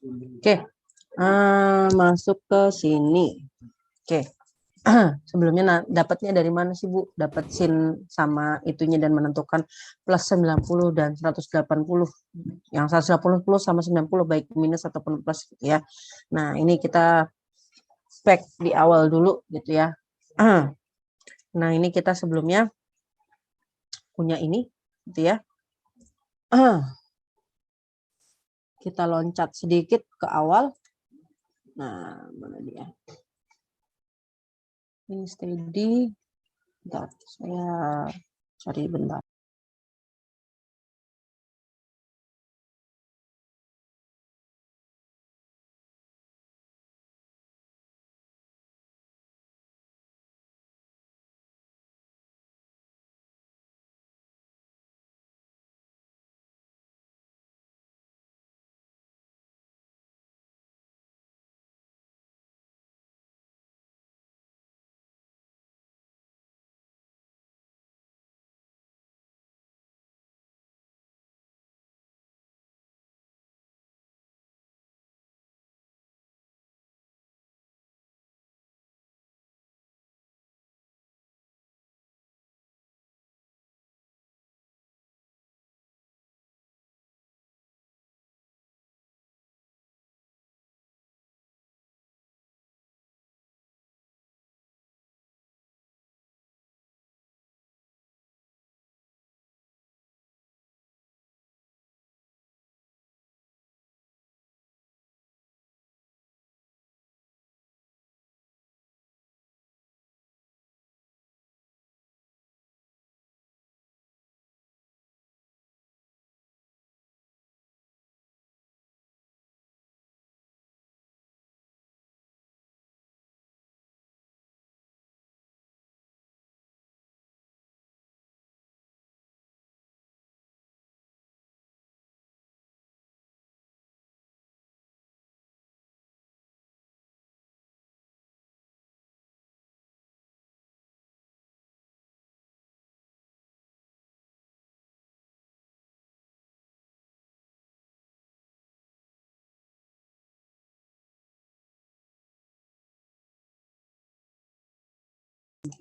Oke, masuk ke sini. Oke. Sebelumnya dapatnya dari mana sih Bu? Dapat sin sama itunya dan menentukan plus 90 dan 180. Yang 180 sama 90 baik minus ataupun plus gitu ya. Nah, ini kita spek di awal dulu gitu ya. Nah, ini kita sebelumnya punya ini gitu ya. Kita loncat sedikit ke awal. Nah, mana dia? Ini steady. Bentar, saya cari bentar.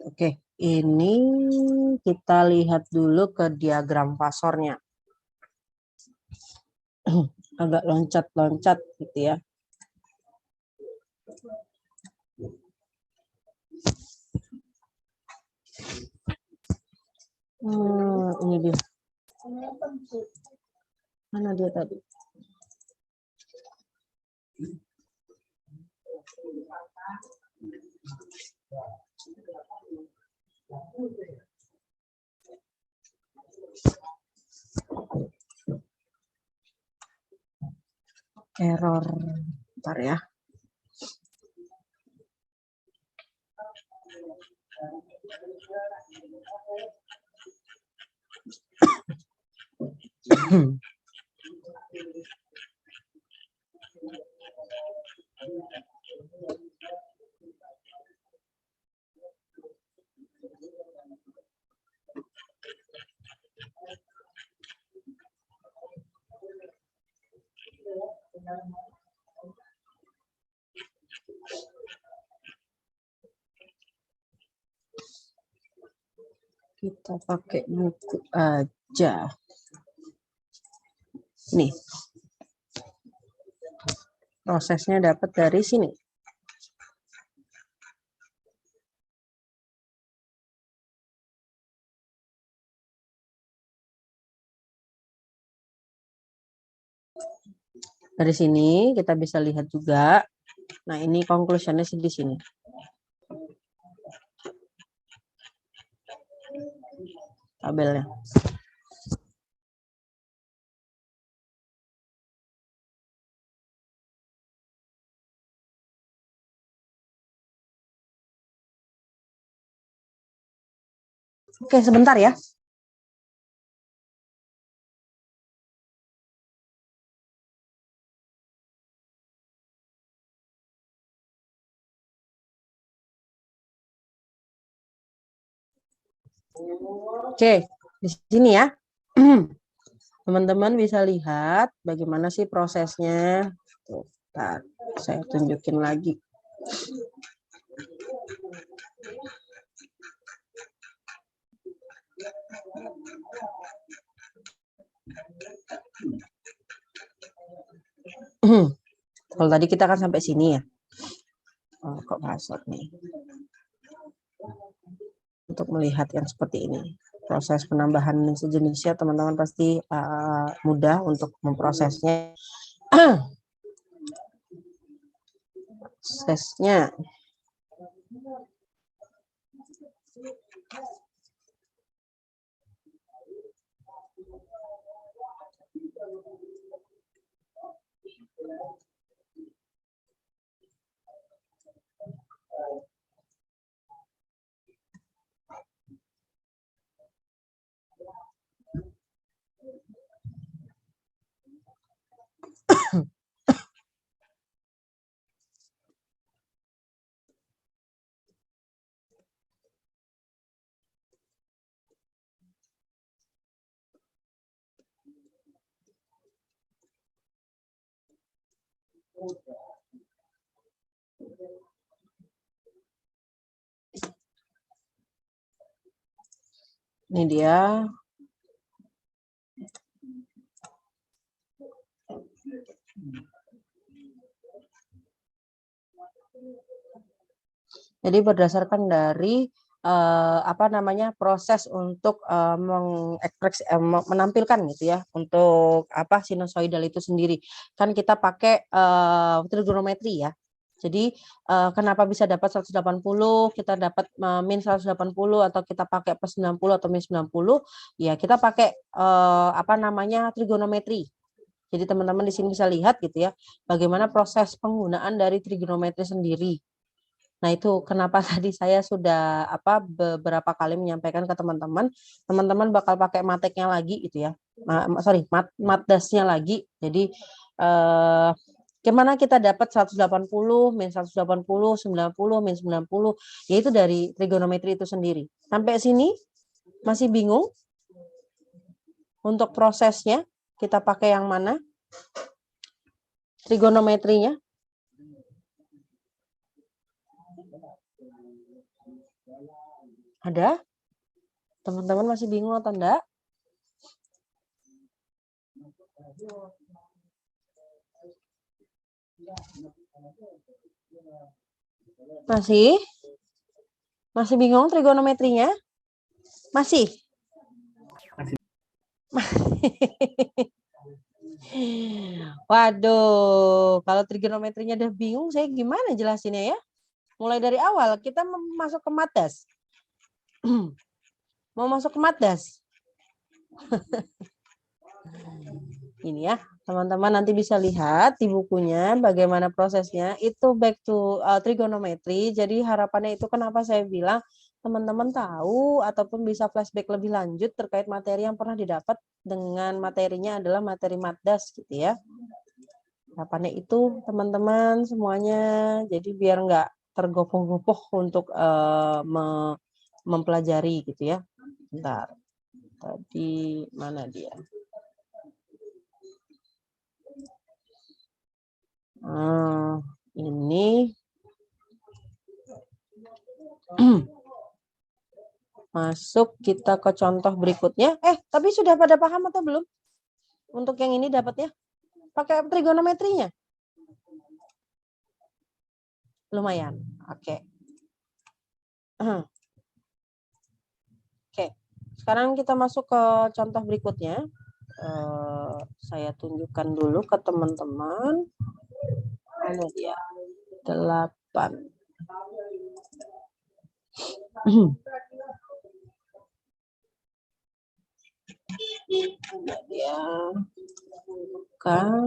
Oke, ini kita lihat dulu ke diagram fasornya. Agak loncat-loncat gitu ya. Ini dia. Mana dia tadi? Error. Bentar ya. Kita pakai buku aja. Nih. Prosesnya dapat dari sini. Dari sini kita bisa lihat juga. Nah, ini conclusion-nya di sini. Tabelnya. Oke, sebentar ya. Oke, di sini ya. Teman-teman bisa lihat bagaimana sih prosesnya Tuh, ntar saya tunjukin lagi. Kalau tadi kita kan sampai sini ya. Oh, kok masuk nih. Untuk melihat yang seperti ini. Proses penambahan dan sejenisnya teman-teman pasti mudah untuk memprosesnya. Prosesnya. Ini dia. Jadi berdasarkan dari proses untuk menampilkan gitu ya untuk sinusoidal itu sendiri. Kan kita pakai trigonometri ya. Jadi kenapa bisa dapat 180, kita dapat min 180 atau kita pakai plus 90 atau min 90, ya kita pakai trigonometri. Jadi teman-teman di sini bisa lihat gitu ya, bagaimana proses penggunaan dari trigonometri sendiri. Nah, itu kenapa tadi saya sudah beberapa kali menyampaikan ke teman-teman, teman-teman bakal pakai mateknya lagi gitu ya. Matdasnya lagi. Jadi gimana kita dapat 180, min 180, 90, min 90, yaitu dari trigonometri itu sendiri. Sampai sini masih bingung? Untuk prosesnya kita pakai yang mana? Trigonometrinya? Ada? Teman-teman masih bingung atau enggak? Masih? Masih bingung trigonometrinya? Masih? Waduh, kalau trigonometrinya udah bingung, saya gimana jelasinnya ya? Mulai dari awal, kita masuk ke matdas. Mau masuk ke matdas? Ini ya, teman-teman nanti bisa lihat di bukunya bagaimana prosesnya. Itu back to trigonometri. Jadi harapannya itu kenapa saya bilang teman-teman tahu ataupun bisa flashback lebih lanjut terkait materi yang pernah didapat dengan materinya adalah materi matdas gitu ya. Harapannya itu teman-teman semuanya. Jadi biar nggak tergopoh-gopoh untuk mempelajari gitu ya. Bentar. Tadi mana dia? Ini masuk kita ke contoh berikutnya. Tapi sudah pada paham atau belum? Untuk yang ini dapatnya pakai trigonometrinya. Lumayan. Oke. Oke. Sekarang kita masuk ke contoh berikutnya. Saya tunjukkan dulu ke teman-teman. Mana dia? 8. Dia kan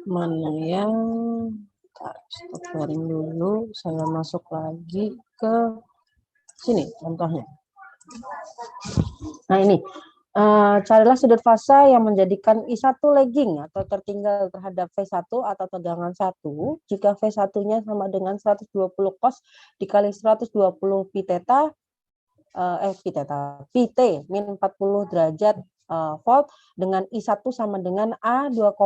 Mana yang stop sharing dulu, saya masuk lagi ke sini contohnya. Nah ini, carilah sudut fasa yang menjadikan I1 lagging atau tertinggal terhadap V1 atau tegangan 1 jika V1-nya sama dengan 120 cos dikali 120 pi theta, PT min 40 derajat volt dengan I1 sama dengan A 2,5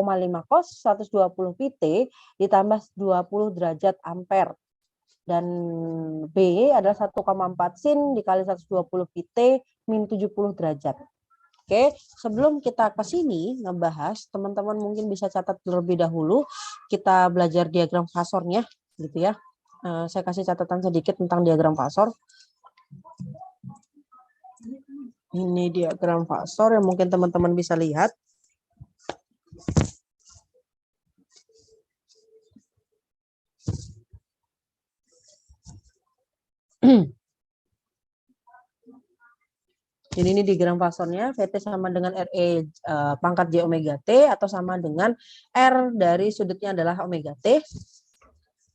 cos 120 pt ditambah 20 derajat ampere. Dan B adalah 1,4 sin dikali 120 pt min 70 derajat. Oke, sebelum kita ke sini ngebahas, teman-teman mungkin bisa catat terlebih dahulu. Kita belajar diagram fasornya, gitu ya. Saya kasih catatan sedikit tentang diagram fasor. Ini diagram fasor yang mungkin teman-teman bisa lihat. Jadi ini diagram fasornya, VT sama dengan RE pangkat J omega T atau sama dengan R dari sudutnya adalah omega T.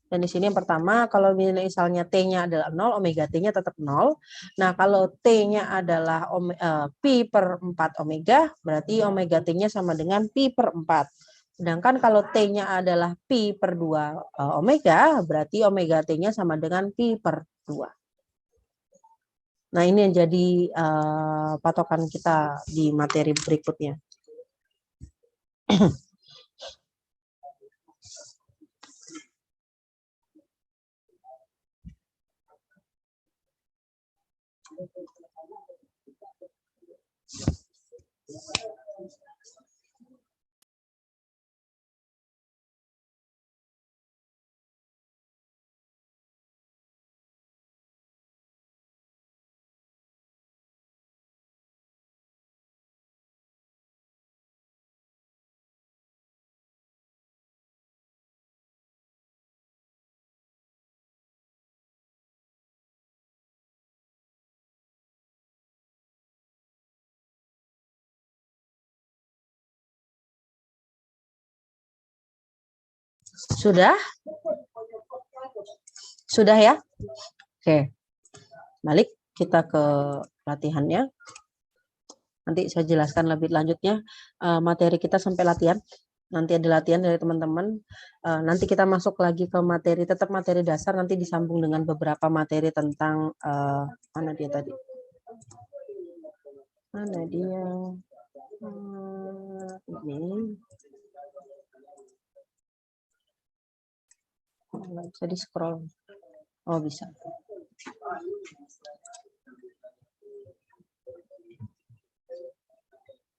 Dan di sini yang pertama, kalau misalnya T-nya adalah 0, omega T-nya tetap 0. Nah, kalau T-nya adalah pi per 4 omega, berarti omega T-nya sama dengan pi per 4. Sedangkan kalau T-nya adalah pi per 2 omega, berarti omega T-nya sama dengan pi per 2. Nah, ini yang jadi patokan kita di materi berikutnya. Sudah? Sudah ya? Oke. Balik kita ke latihannya. Nanti saya jelaskan lebih lanjutnya materi kita sampai latihan. Nanti ada latihan dari teman-teman. Nanti kita masuk lagi ke materi, tetap materi dasar, nanti disambung dengan beberapa materi tentang mana dia tadi? Mana dia? Ini. Nggak bisa di scroll. Oh bisa.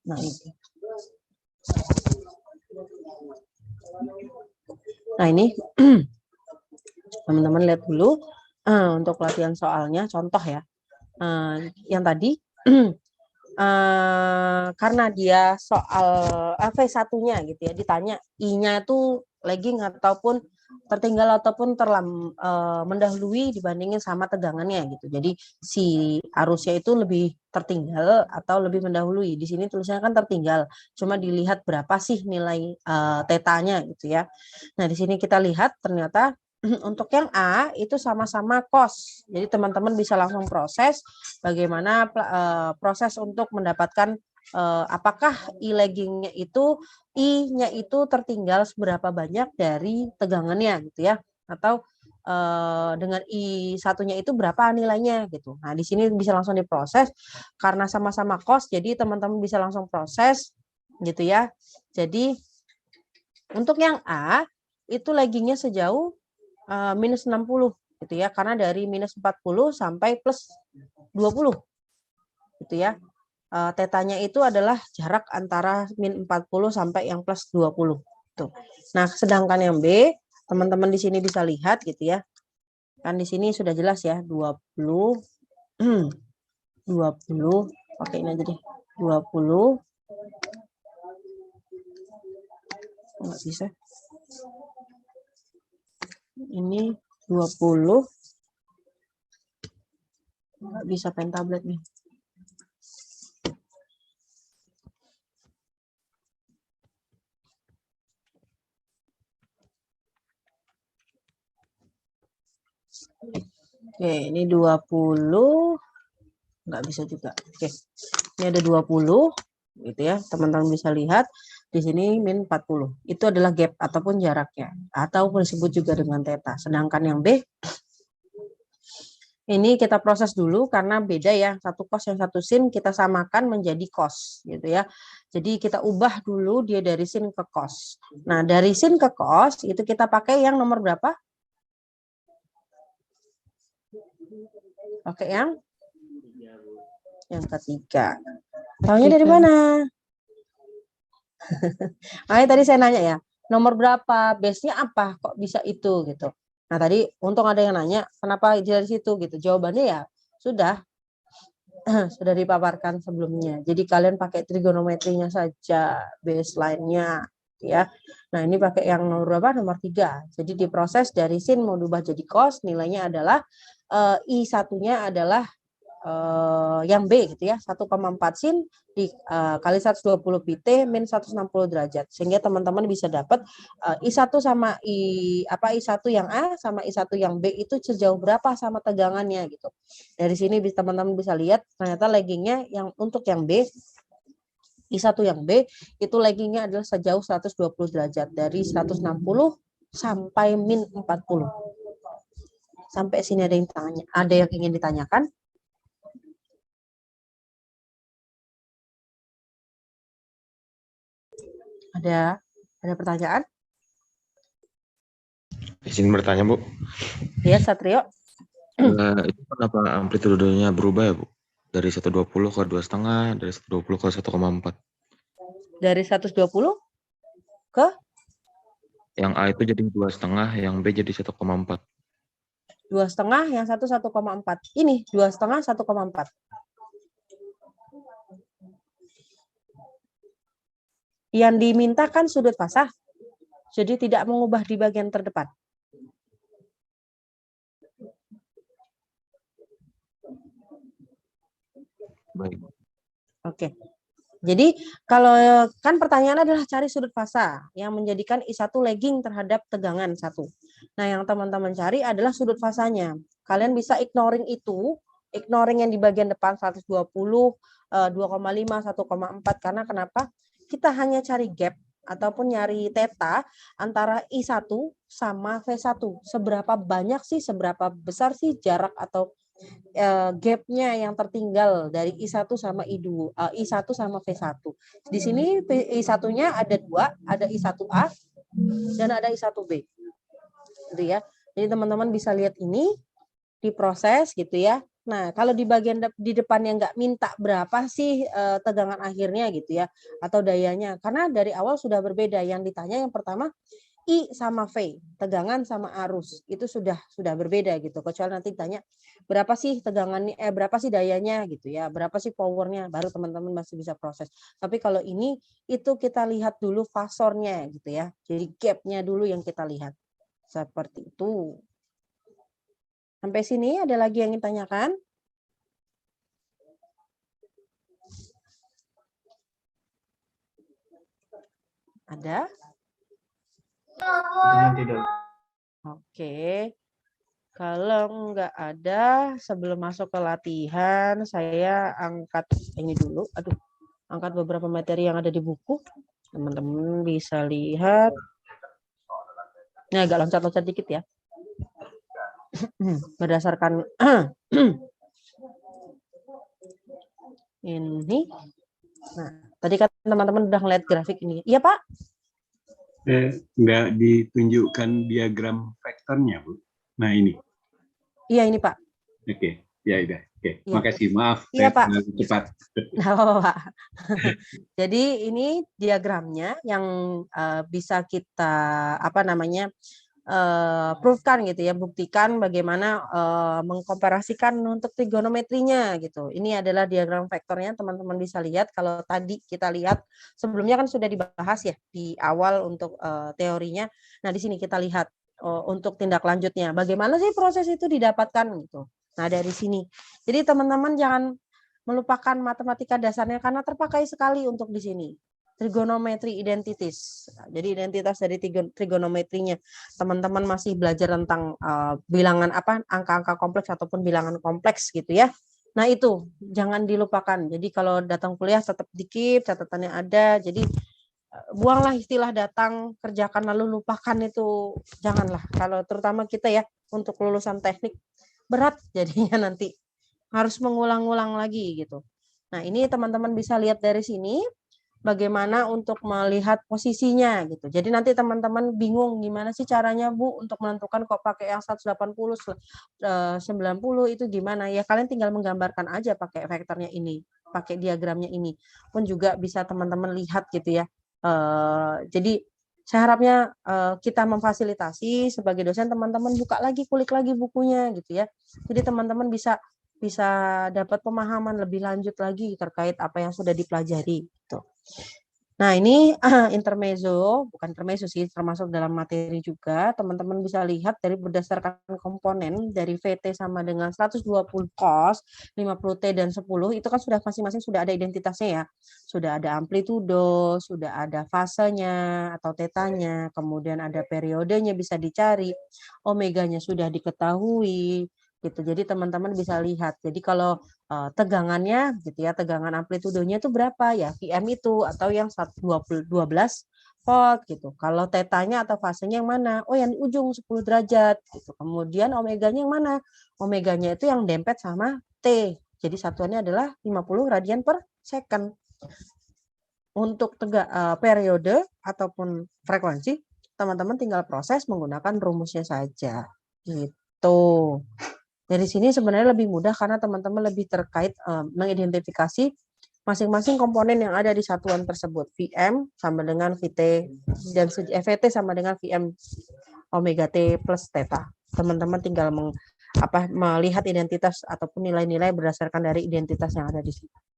Nah ini. Nah ini teman-teman lihat dulu untuk latihan soalnya, contoh ya. Yang tadi karena dia soal V1-nya gitu ya, ditanya I-nya itu lagging ataupun tertinggal ataupun mendahului dibandingin sama tegangannya gitu. Jadi si arusnya itu lebih tertinggal atau lebih mendahului. Di sini tulisannya kan tertinggal, cuma dilihat berapa sih nilai tetanya gitu ya. Nah, di sini kita lihat ternyata untuk yang A itu sama-sama cos. Jadi teman-teman bisa langsung proses bagaimana proses untuk mendapatkan apakah I-laggingnya itu I-nya itu tertinggal seberapa banyak dari tegangannya gitu ya, atau dengan I1-nya itu berapa nilainya gitu. Nah, di sini bisa langsung diproses karena sama-sama cos, jadi teman-teman bisa langsung proses gitu ya. Jadi untuk yang A itu laggingnya sejauh minus 60 gitu ya, karena dari minus 40 sampai plus 20 gitu ya. Tetanya itu adalah jarak antara min 40 sampai yang plus 20 tuh. Nah, sedangkan yang B, teman-teman di sini bisa lihat gitu ya. Kan di sini sudah jelas ya, 20 pakai ini aja deh. 20 nggak bisa. Ini 20 nggak bisa pen tablet nih. Oke, ini 20. Nggak bisa juga. Oke, ini ada 20. Gitu ya, teman-teman bisa lihat. Di sini min 40. Itu adalah gap ataupun jaraknya. Atau disebut juga dengan theta. Sedangkan yang B, ini kita proses dulu karena beda ya, satu cos yang satu sin kita samakan menjadi cos gitu ya. Jadi kita ubah dulu dia dari sin ke cos. Nah, dari sin ke cos itu kita pakai yang nomor berapa? Pakai yang ketiga. Tahunya dari mana? Makanya tadi saya nanya ya, nomor berapa, base-nya apa, kok bisa itu gitu. Nah tadi untung ada yang nanya, kenapa dari situ gitu. Jawabannya ya sudah dipaparkan sebelumnya. Jadi kalian pakai trigonometrinya saja, baseline-nya ya. Nah ini pakai yang nomor berapa? Nomor 3. Jadi diproses dari sin mau diubah jadi cos, nilainya adalah I1-nya adalah yang B gitu ya, 1,4 sin kali 120 pt min 160 derajat, sehingga teman-teman bisa dapat I1 sama I1 yang A sama I1 yang B itu sejauh berapa sama tegangannya gitu. Dari sini teman-teman bisa lihat ternyata laggingnya yang untuk yang B, I1 yang B itu laggingnya adalah sejauh 120 derajat dari 160 sampai min 40. Sampai sini ada yang ingin ditanyakan? Ada pertanyaan? Izin bertanya, Bu. Ya, Satrio. Itu kenapa amplitudenya berubah ya, Bu? Dari 120 ke 2,5, dari 120 ke 1,4. Dari 120 ke? Yang A itu jadi 2,5, yang B jadi 1,4. 2,5, yang satu 1,4. Ini 2,5, 1,4. Yang diminta kan sudut pasah, jadi tidak mengubah di bagian terdepan. Baik. Oke. Jadi kalau kan pertanyaan adalah cari sudut fasa yang menjadikan I1 lagging terhadap tegangan 1. Nah, yang teman-teman cari adalah sudut fasanya. Kalian bisa ignoring itu, ignoring yang di bagian depan 120, 2,5, 1,4 karena kenapa? Kita hanya cari gap ataupun nyari theta antara I1 sama V1. Seberapa banyak sih, seberapa besar sih jarak atau gapnya yang tertinggal dari I1 sama I1 sama V1. Di sini I1-nya ada 2, ada I1A dan ada I1B. Gitu ya. Jadi teman-teman bisa lihat ini diproses gitu ya. Nah, kalau di bagian di depannya nggak minta berapa sih tegangan akhirnya gitu ya atau dayanya. Karena dari awal sudah berbeda. Yang ditanya yang pertama I sama V, tegangan sama arus itu sudah berbeda gitu. Kecuali nanti tanya berapa sih tegangannya, berapa sih dayanya gitu ya, berapa sih powernya, baru teman-teman masih bisa proses. Tapi kalau ini itu kita lihat dulu fasornya gitu ya. Jadi gapnya dulu yang kita lihat seperti itu. Sampai sini ada lagi yang ingin tanyakan? Ada? Tidak. Oke. Kalau nggak ada, sebelum masuk ke latihan, saya angkat ini dulu. Angkat beberapa materi yang ada di buku. Teman-teman bisa lihat. Ini agak loncat-loncat dikit ya. Berdasarkan ini. Nah, tadi kan teman-teman udah ngeliat grafik ini. Iya, Pak? Nggak ditunjukkan diagram vektornya, Bu. Nah, ini. Iya, ini, Pak. Oke, ya udah. Oke, Ya. makasih. Maaf, Iya, saya Pak. cepat. Nggak apa-apa, Pak. Jadi ini diagramnya yang bisa kita proofkan gitu ya, buktikan bagaimana mengkomparasikan untuk trigonometrinya gitu. Ini adalah diagram vektornya, teman-teman bisa lihat. Kalau tadi kita lihat sebelumnya kan sudah dibahas ya di awal untuk teorinya. Nah, di sini kita lihat untuk tindak lanjutnya. Bagaimana sih proses itu didapatkan gitu. Nah, dari sini. Jadi teman-teman jangan melupakan matematika dasarnya karena terpakai sekali untuk di sini. trigonometry identities. Jadi identitas dari trigonometrinya. Teman-teman masih belajar tentang bilangan apa, angka-angka kompleks ataupun bilangan kompleks gitu ya. Nah itu jangan dilupakan. Jadi kalau datang kuliah tetap dikip, catatannya ada. Jadi buanglah istilah datang, kerjakan lalu lupakan itu janganlah. Kalau terutama kita ya untuk lulusan teknik berat jadinya nanti harus mengulang-ulang lagi gitu. Nah ini teman-teman bisa lihat dari sini bagaimana untuk melihat posisinya gitu. Jadi nanti teman-teman bingung gimana sih caranya Bu untuk menentukan kok pakai yang 180 90 itu gimana ya, kalian tinggal menggambarkan aja pakai vektornya ini, pakai diagramnya ini pun juga bisa teman-teman lihat gitu ya. Jadi saya harapnya kita memfasilitasi sebagai dosen, teman-teman buka lagi, kulik lagi bukunya gitu ya. Jadi teman-teman bisa dapat pemahaman lebih lanjut lagi terkait apa yang sudah dipelajari gitu. Nah, ini intermezzo, bukan intermezzo sih, termasuk dalam materi juga. Teman-teman bisa lihat dari berdasarkan komponen dari VT sama dengan 120 cos, 50 T dan 10, itu kan sudah masing-masing sudah ada identitasnya ya. Sudah ada amplitudo, sudah ada fasenya atau tetanya, kemudian ada periodenya bisa dicari, omeganya sudah diketahui, gitu. Jadi teman-teman bisa lihat. Jadi kalau tegangannya gitu ya, tegangan amplitudonya itu berapa ya, VM itu atau yang 12 volt gitu. Kalau tetanya atau fasenya yang mana? Oh yang di ujung 10 derajat gitu. Kemudian omeganya yang mana? Omeganya itu yang dempet sama T. Jadi satuannya adalah 50 radian per second. Untuk periode ataupun frekuensi, teman-teman tinggal proses menggunakan rumusnya saja gitu. Dari sini sebenarnya lebih mudah karena teman-teman lebih terkait mengidentifikasi masing-masing komponen yang ada di satuan tersebut. VM sama dengan VT dan VT sama dengan VM omega T plus theta. Teman-teman tinggal melihat identitas ataupun nilai-nilai berdasarkan dari identitas yang ada di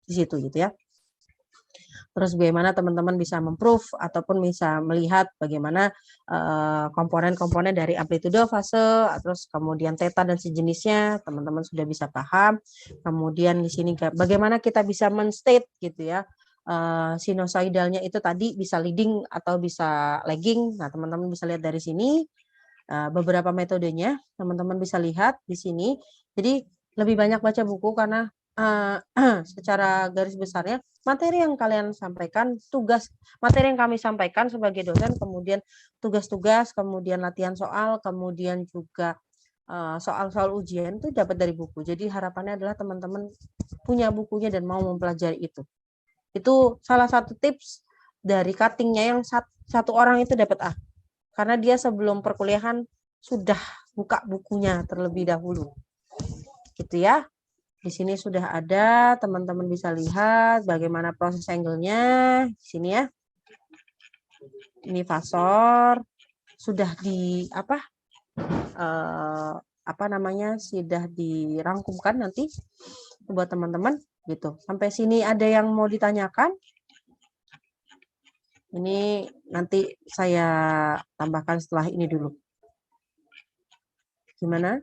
situ gitu ya. Terus bagaimana teman-teman bisa memprove ataupun bisa melihat bagaimana komponen-komponen dari amplitudo, fase, terus kemudian theta dan sejenisnya, teman-teman sudah bisa paham. Kemudian di sini bagaimana kita bisa men-state gitu ya, sinusoidalnya itu tadi bisa leading atau bisa lagging. Nah, teman-teman bisa lihat dari sini beberapa metodenya, teman-teman bisa lihat di sini. Jadi lebih banyak baca buku karena secara garis besarnya materi yang kalian sampaikan, materi yang kami sampaikan sebagai dosen, kemudian tugas-tugas, kemudian latihan soal, kemudian juga soal-soal ujian itu dapat dari buku. Jadi harapannya adalah teman-teman punya bukunya dan mau mempelajari itu. Itu salah satu tips dari cuttingnya yang satu orang itu dapat A. Karena dia sebelum perkuliahan sudah buka bukunya terlebih dahulu. Gitu ya. Di sini sudah ada, teman-teman bisa lihat bagaimana proses angle-nya. Di sini ya. Ini fasor sudah sudah dirangkumkan nanti buat teman-teman gitu. Sampai sini ada yang mau ditanyakan? Ini nanti saya tambahkan setelah ini dulu. Gimana?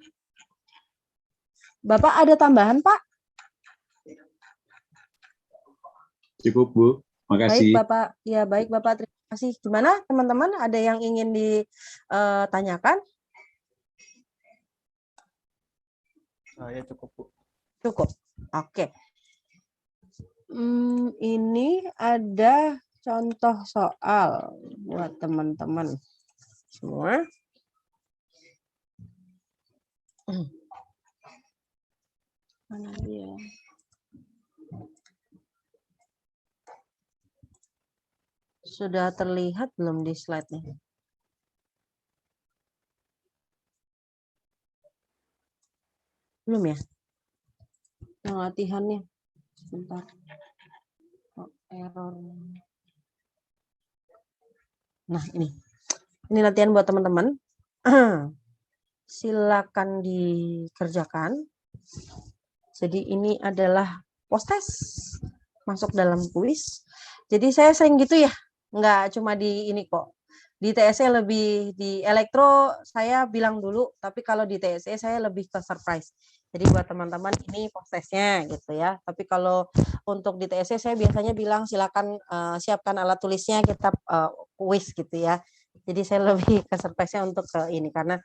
Bapak ada tambahan, Pak? Cukup, Bu. Makasih. Baik, Bapak. Ya, baik, Bapak. Terima kasih. Gimana, teman-teman? Ada yang ingin ditanyakan? Ya cukup, Bu. Cukup. Oke. Ini ada contoh soal buat teman-teman semua. Mana dia? Sudah terlihat belum di slide-nya? Belum ya? Yang latihannya. Sebentar. Oh, error. Nah, ini. Ini latihan buat teman-teman. Silakan dikerjakan. Jadi ini adalah post-test masuk dalam kuis. Jadi saya sering gitu ya, nggak cuma di ini kok. Di TSE lebih, di elektro saya bilang dulu, tapi kalau di TSE saya lebih ke surprise. Jadi buat teman-teman ini prosesnya gitu ya. Tapi kalau untuk di TSE saya biasanya bilang silakan siapkan alat tulisnya, kita kuis gitu ya. Jadi saya lebih ke surprise-nya untuk ke ini karena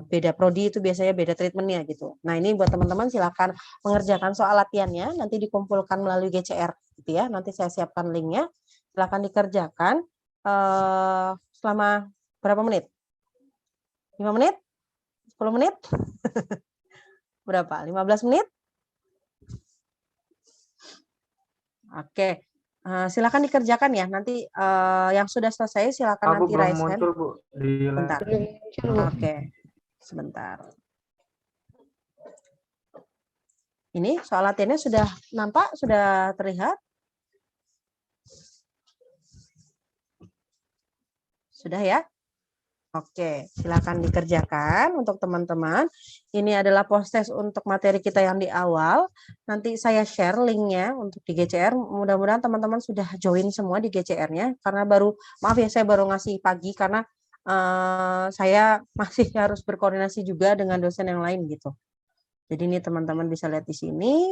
beda prodi itu biasanya beda treatmentnya gitu. Nah ini buat teman-teman silakan mengerjakan soal latihannya, nanti dikumpulkan melalui GCR gitu ya. Nanti saya siapkan linknya, silakan dikerjakan selama berapa menit? 5 menit? 10 menit? Berapa? 15 menit? Oke. Silakan dikerjakan ya. Nanti yang sudah selesai silakan Aku nanti belum raise hand. muncul, Bu. Di Bentar. Belum muncul, Bu. Oke. Sebentar. Ini soal latihannya sudah nampak, sudah terlihat? Sudah ya? Oke, silakan dikerjakan untuk teman-teman. Ini adalah proses untuk materi kita yang di awal. Nanti saya share linknya untuk di GCR. Mudah-mudahan teman-teman sudah join semua di GCR-nya. Karena maaf ya saya baru ngasih pagi karena saya masih harus berkoordinasi juga dengan dosen yang lain gitu. Jadi ini teman-teman bisa lihat di sini.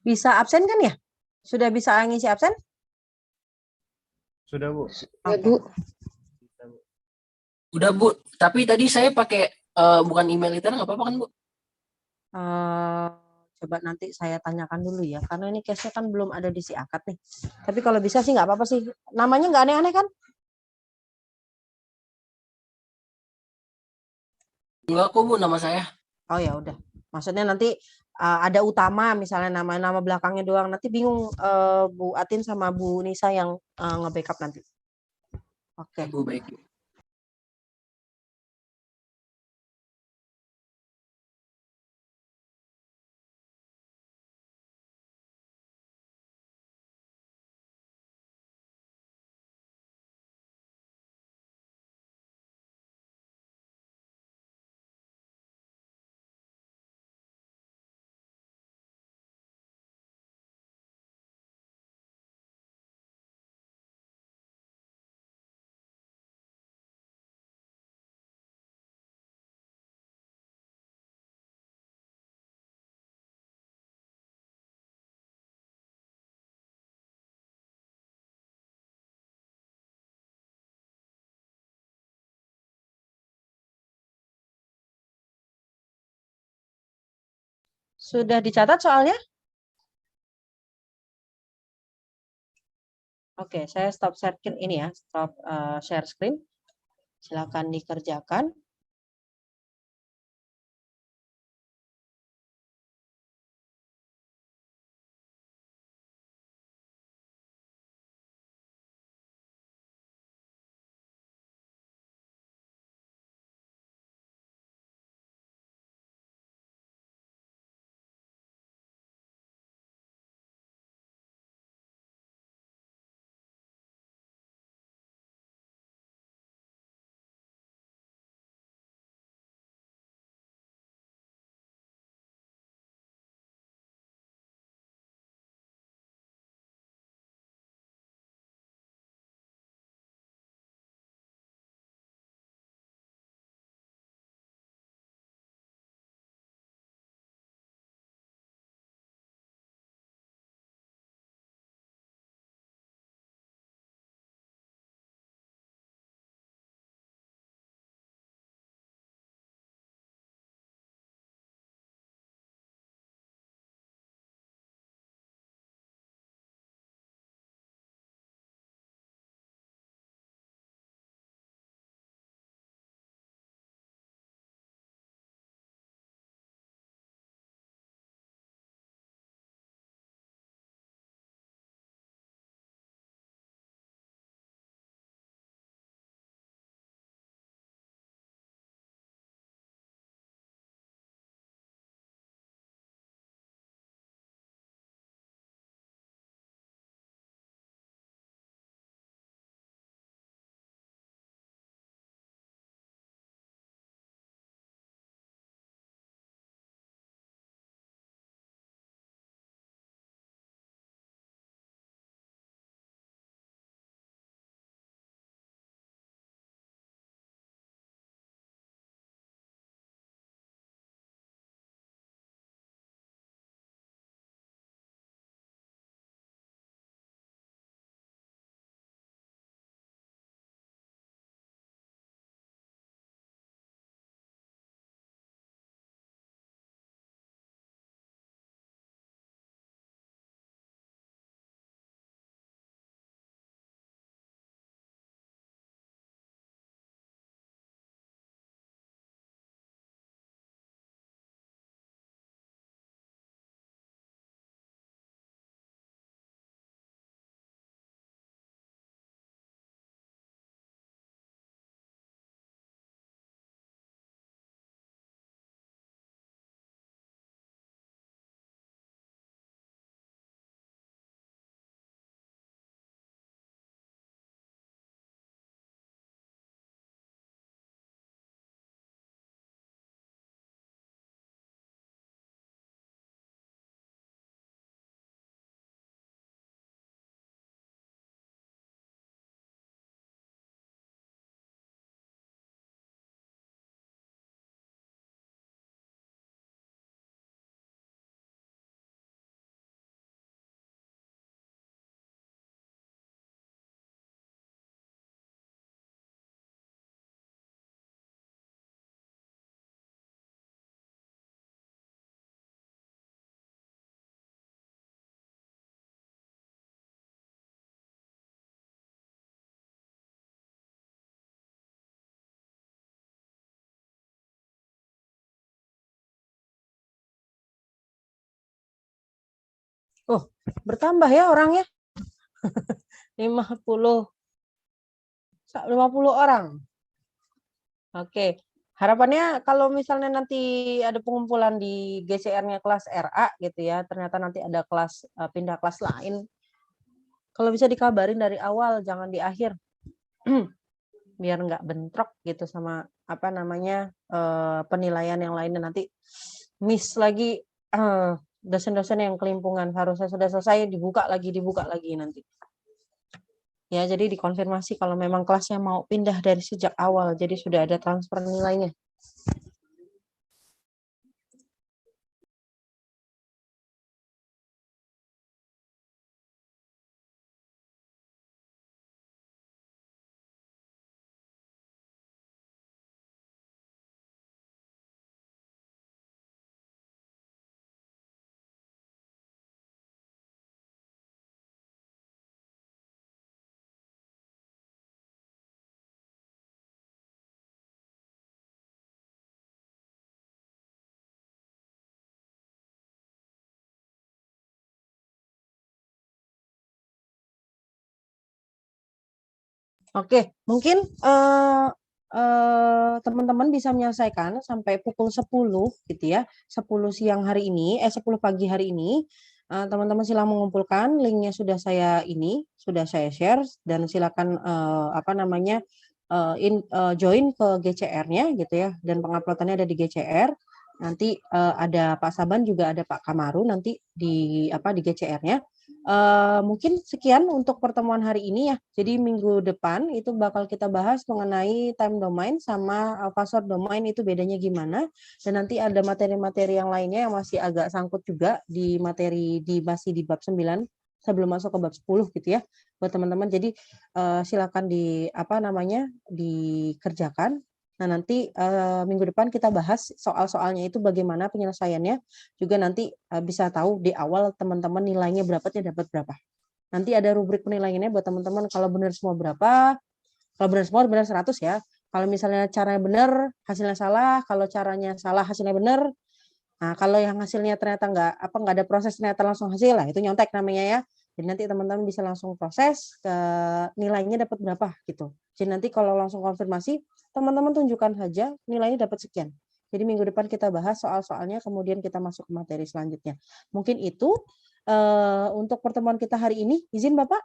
Bisa absen kan ya? Sudah bisa ngisi absen? Sudah, Bu. Ya, Bu. Udah Bu, tapi tadi saya pakai bukan email itu nggak apa-apa kan Bu? Coba nanti saya tanyakan dulu ya, karena ini case-nya kan belum ada di si akad nih. Tapi kalau bisa sih nggak apa-apa sih. Namanya nggak aneh-aneh kan? Enggak kok Bu, nama saya. Oh ya udah. Maksudnya nanti ada utama misalnya nama belakangnya doang. Nanti bingung Bu Atin sama Bu Nisa yang nge-backup nanti. Oke. Bu, baik. Sudah dicatat soalnya? Oke, saya stop share ini ya, stop share screen. Silakan dikerjakan. Oh, bertambah ya orangnya. 50 orang. Oke. Harapannya kalau misalnya nanti ada pengumpulan di GCR-nya kelas RA gitu ya, ternyata nanti ada kelas pindah kelas lain. Kalau bisa dikabarin dari awal, jangan di akhir. Biar nggak bentrok gitu sama apa namanya penilaian yang lainnya, nanti miss lagi dosen-dosen yang kelimpungan, harusnya sudah selesai dibuka lagi nanti. Ya, jadi dikonfirmasi kalau memang kelasnya mau pindah dari sejak awal, jadi sudah ada transfer nilainya. Oke, mungkin teman-teman bisa menyelesaikan sampai pukul 10 gitu ya. 10 siang hari ini, 10 pagi hari ini. Teman-teman silakan mengumpulkan, linknya sudah saya share dan silakan join ke GCR-nya gitu ya, dan penguploadannya ada di GCR. Nanti ada Pak Saban, juga ada Pak Kamaru nanti di GCR-nya. Mungkin sekian untuk pertemuan hari ini ya. Jadi minggu depan itu bakal kita bahas mengenai time domain sama password domain, itu bedanya gimana. Dan nanti ada materi-materi yang lainnya yang masih agak sangkut juga di materi masih di bab 9 sebelum masuk ke bab 10 gitu ya buat teman-teman. Jadi silakan dikerjakan. Nah, nanti minggu depan kita bahas soal-soalnya itu bagaimana penyelesaiannya. Juga nanti bisa tahu di awal teman-teman nilainya dapat berapa. Nanti ada rubrik penilaiannya buat teman-teman, kalau benar semua berapa. Kalau benar semua benar 100 ya. Kalau misalnya caranya benar, hasilnya salah. Kalau caranya salah, hasilnya benar. Nah, kalau yang hasilnya ternyata nggak ada proses, ternyata langsung hasil lah, itu nyontek namanya ya. Jadi nanti teman-teman bisa langsung proses ke nilainya dapat berapa gitu. Jadi nanti kalau langsung konfirmasi, teman-teman tunjukkan saja nilainya dapat sekian. Jadi minggu depan kita bahas soal-soalnya, kemudian kita masuk ke materi selanjutnya. Mungkin itu untuk pertemuan kita hari ini. Izin Bapak?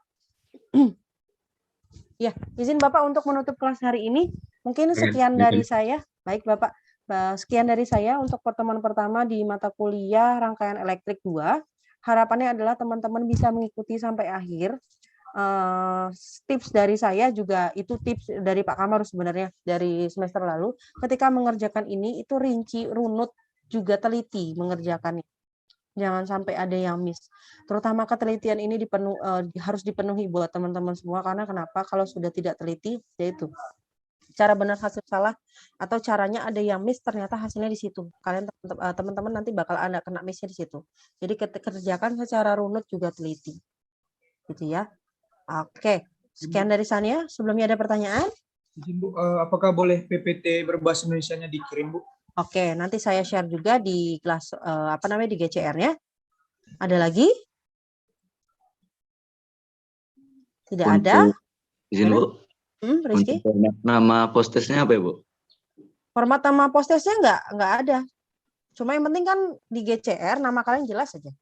Ya, izin Bapak untuk menutup kelas hari ini. Mungkin sekian dari saya. Baik Bapak. Sekian dari saya untuk pertemuan pertama di mata kuliah rangkaian elektrik 2. Harapannya adalah teman-teman bisa mengikuti sampai akhir. Tips dari saya juga, itu tips dari Pak Kamar sebenarnya dari semester lalu. Ketika mengerjakan ini, itu rinci, runut, juga teliti mengerjakannya. Jangan sampai ada yang miss. Terutama ketelitian ini harus dipenuhi buat teman-teman semua, karena kenapa? Kalau sudah tidak teliti, yaitu cara benar hasil salah, atau caranya ada yang miss, ternyata hasilnya di situ. Kalian teman-teman nanti bakal ada kena missnya di situ. Jadi kerjakan secara runut juga teliti. Gitu ya. Oke. Sekian dari saya. Sebelumnya ada pertanyaan? Bu, apakah boleh PPT berbahasa Indonesianya dikirim, Bu? Oke, nanti saya share juga di kelas di GCR-nya. Ada lagi? Tidak ada. Izin Bu. Rizky? Untuk nama postesnya apa ya, Bu? Format nama postesnya nggak ada. Cuma yang penting kan di GCR nama kalian jelas saja.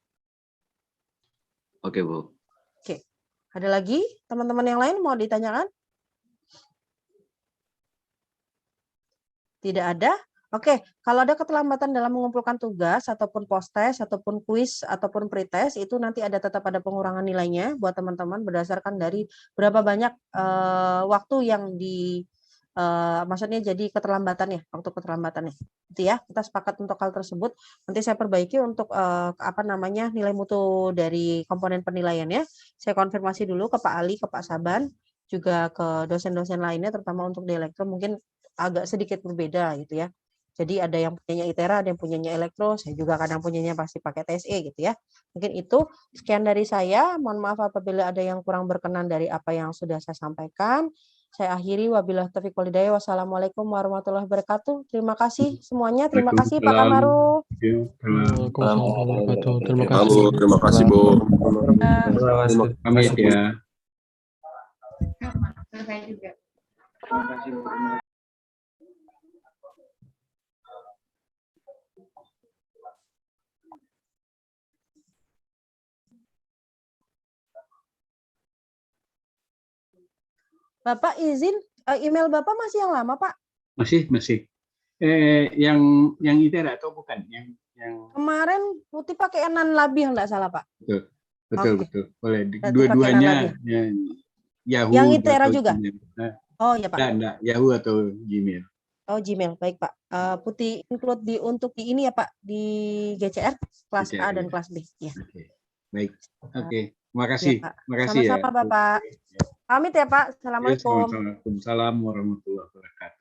Oke, Bu. Oke. Ada lagi teman-teman yang lain mau ditanyakan? Tidak ada? Oke, kalau ada keterlambatan dalam mengumpulkan tugas ataupun post-test ataupun kuis ataupun pretest, itu nanti tetap ada pengurangan nilainya buat teman-teman berdasarkan dari berapa banyak waktu yang maksudnya jadi keterlambatannya, waktu keterlambatannya. Itu ya, kita sepakat untuk hal tersebut. Nanti saya perbaiki untuk nilai mutu dari komponen penilaiannya. Saya konfirmasi dulu ke Pak Ali, ke Pak Saban, juga ke dosen-dosen lainnya, terutama untuk di elektro mungkin agak sedikit berbeda gitu ya. Jadi ada yang punyanya ITERA, ada yang punyanya elektro, saya juga kadang punyanya pasti pakai TSE gitu ya. Mungkin itu sekian dari saya. Mohon maaf apabila ada yang kurang berkenan dari apa yang sudah saya sampaikan. saya akhiri. Wabillahi taufiq wal hidayah. Wassalamualaikum warahmatullahi wabarakatuh. Terima kasih semuanya. Terima kasih Pak Kamaru. Waalaikumsalam warahmatullahi wabarakatuh. Terima Bu, kasih. terima kasih Bu. Pamit ya. Saya juga. Bapak izin, email Bapak masih yang lama, Pak? Masih. Yang ITERA atau bukan? Yang Kemarin Putih pakai Nan Labih enggak salah, Pak? betul. Oke. Boleh. Berarti Dua-duanya pakai ya, Yahoo. Yang ITERA atau juga? Gmail. Oh ya, Pak. Enggak, Yahoo atau Gmail. Oh, Gmail. Baik, Pak. Putih include untuk di ini ya, Pak, di GCR kelas A GCR, dan ya. kelas B. Ya. Oke. Baik. Oke. Terima kasih. Ya, Pak. Terima kasih ya. Sama-sama, Bapak. Pamit ya, Pak. Assalamualaikum. Waalaikumsalam warahmatullahi wabarakatuh.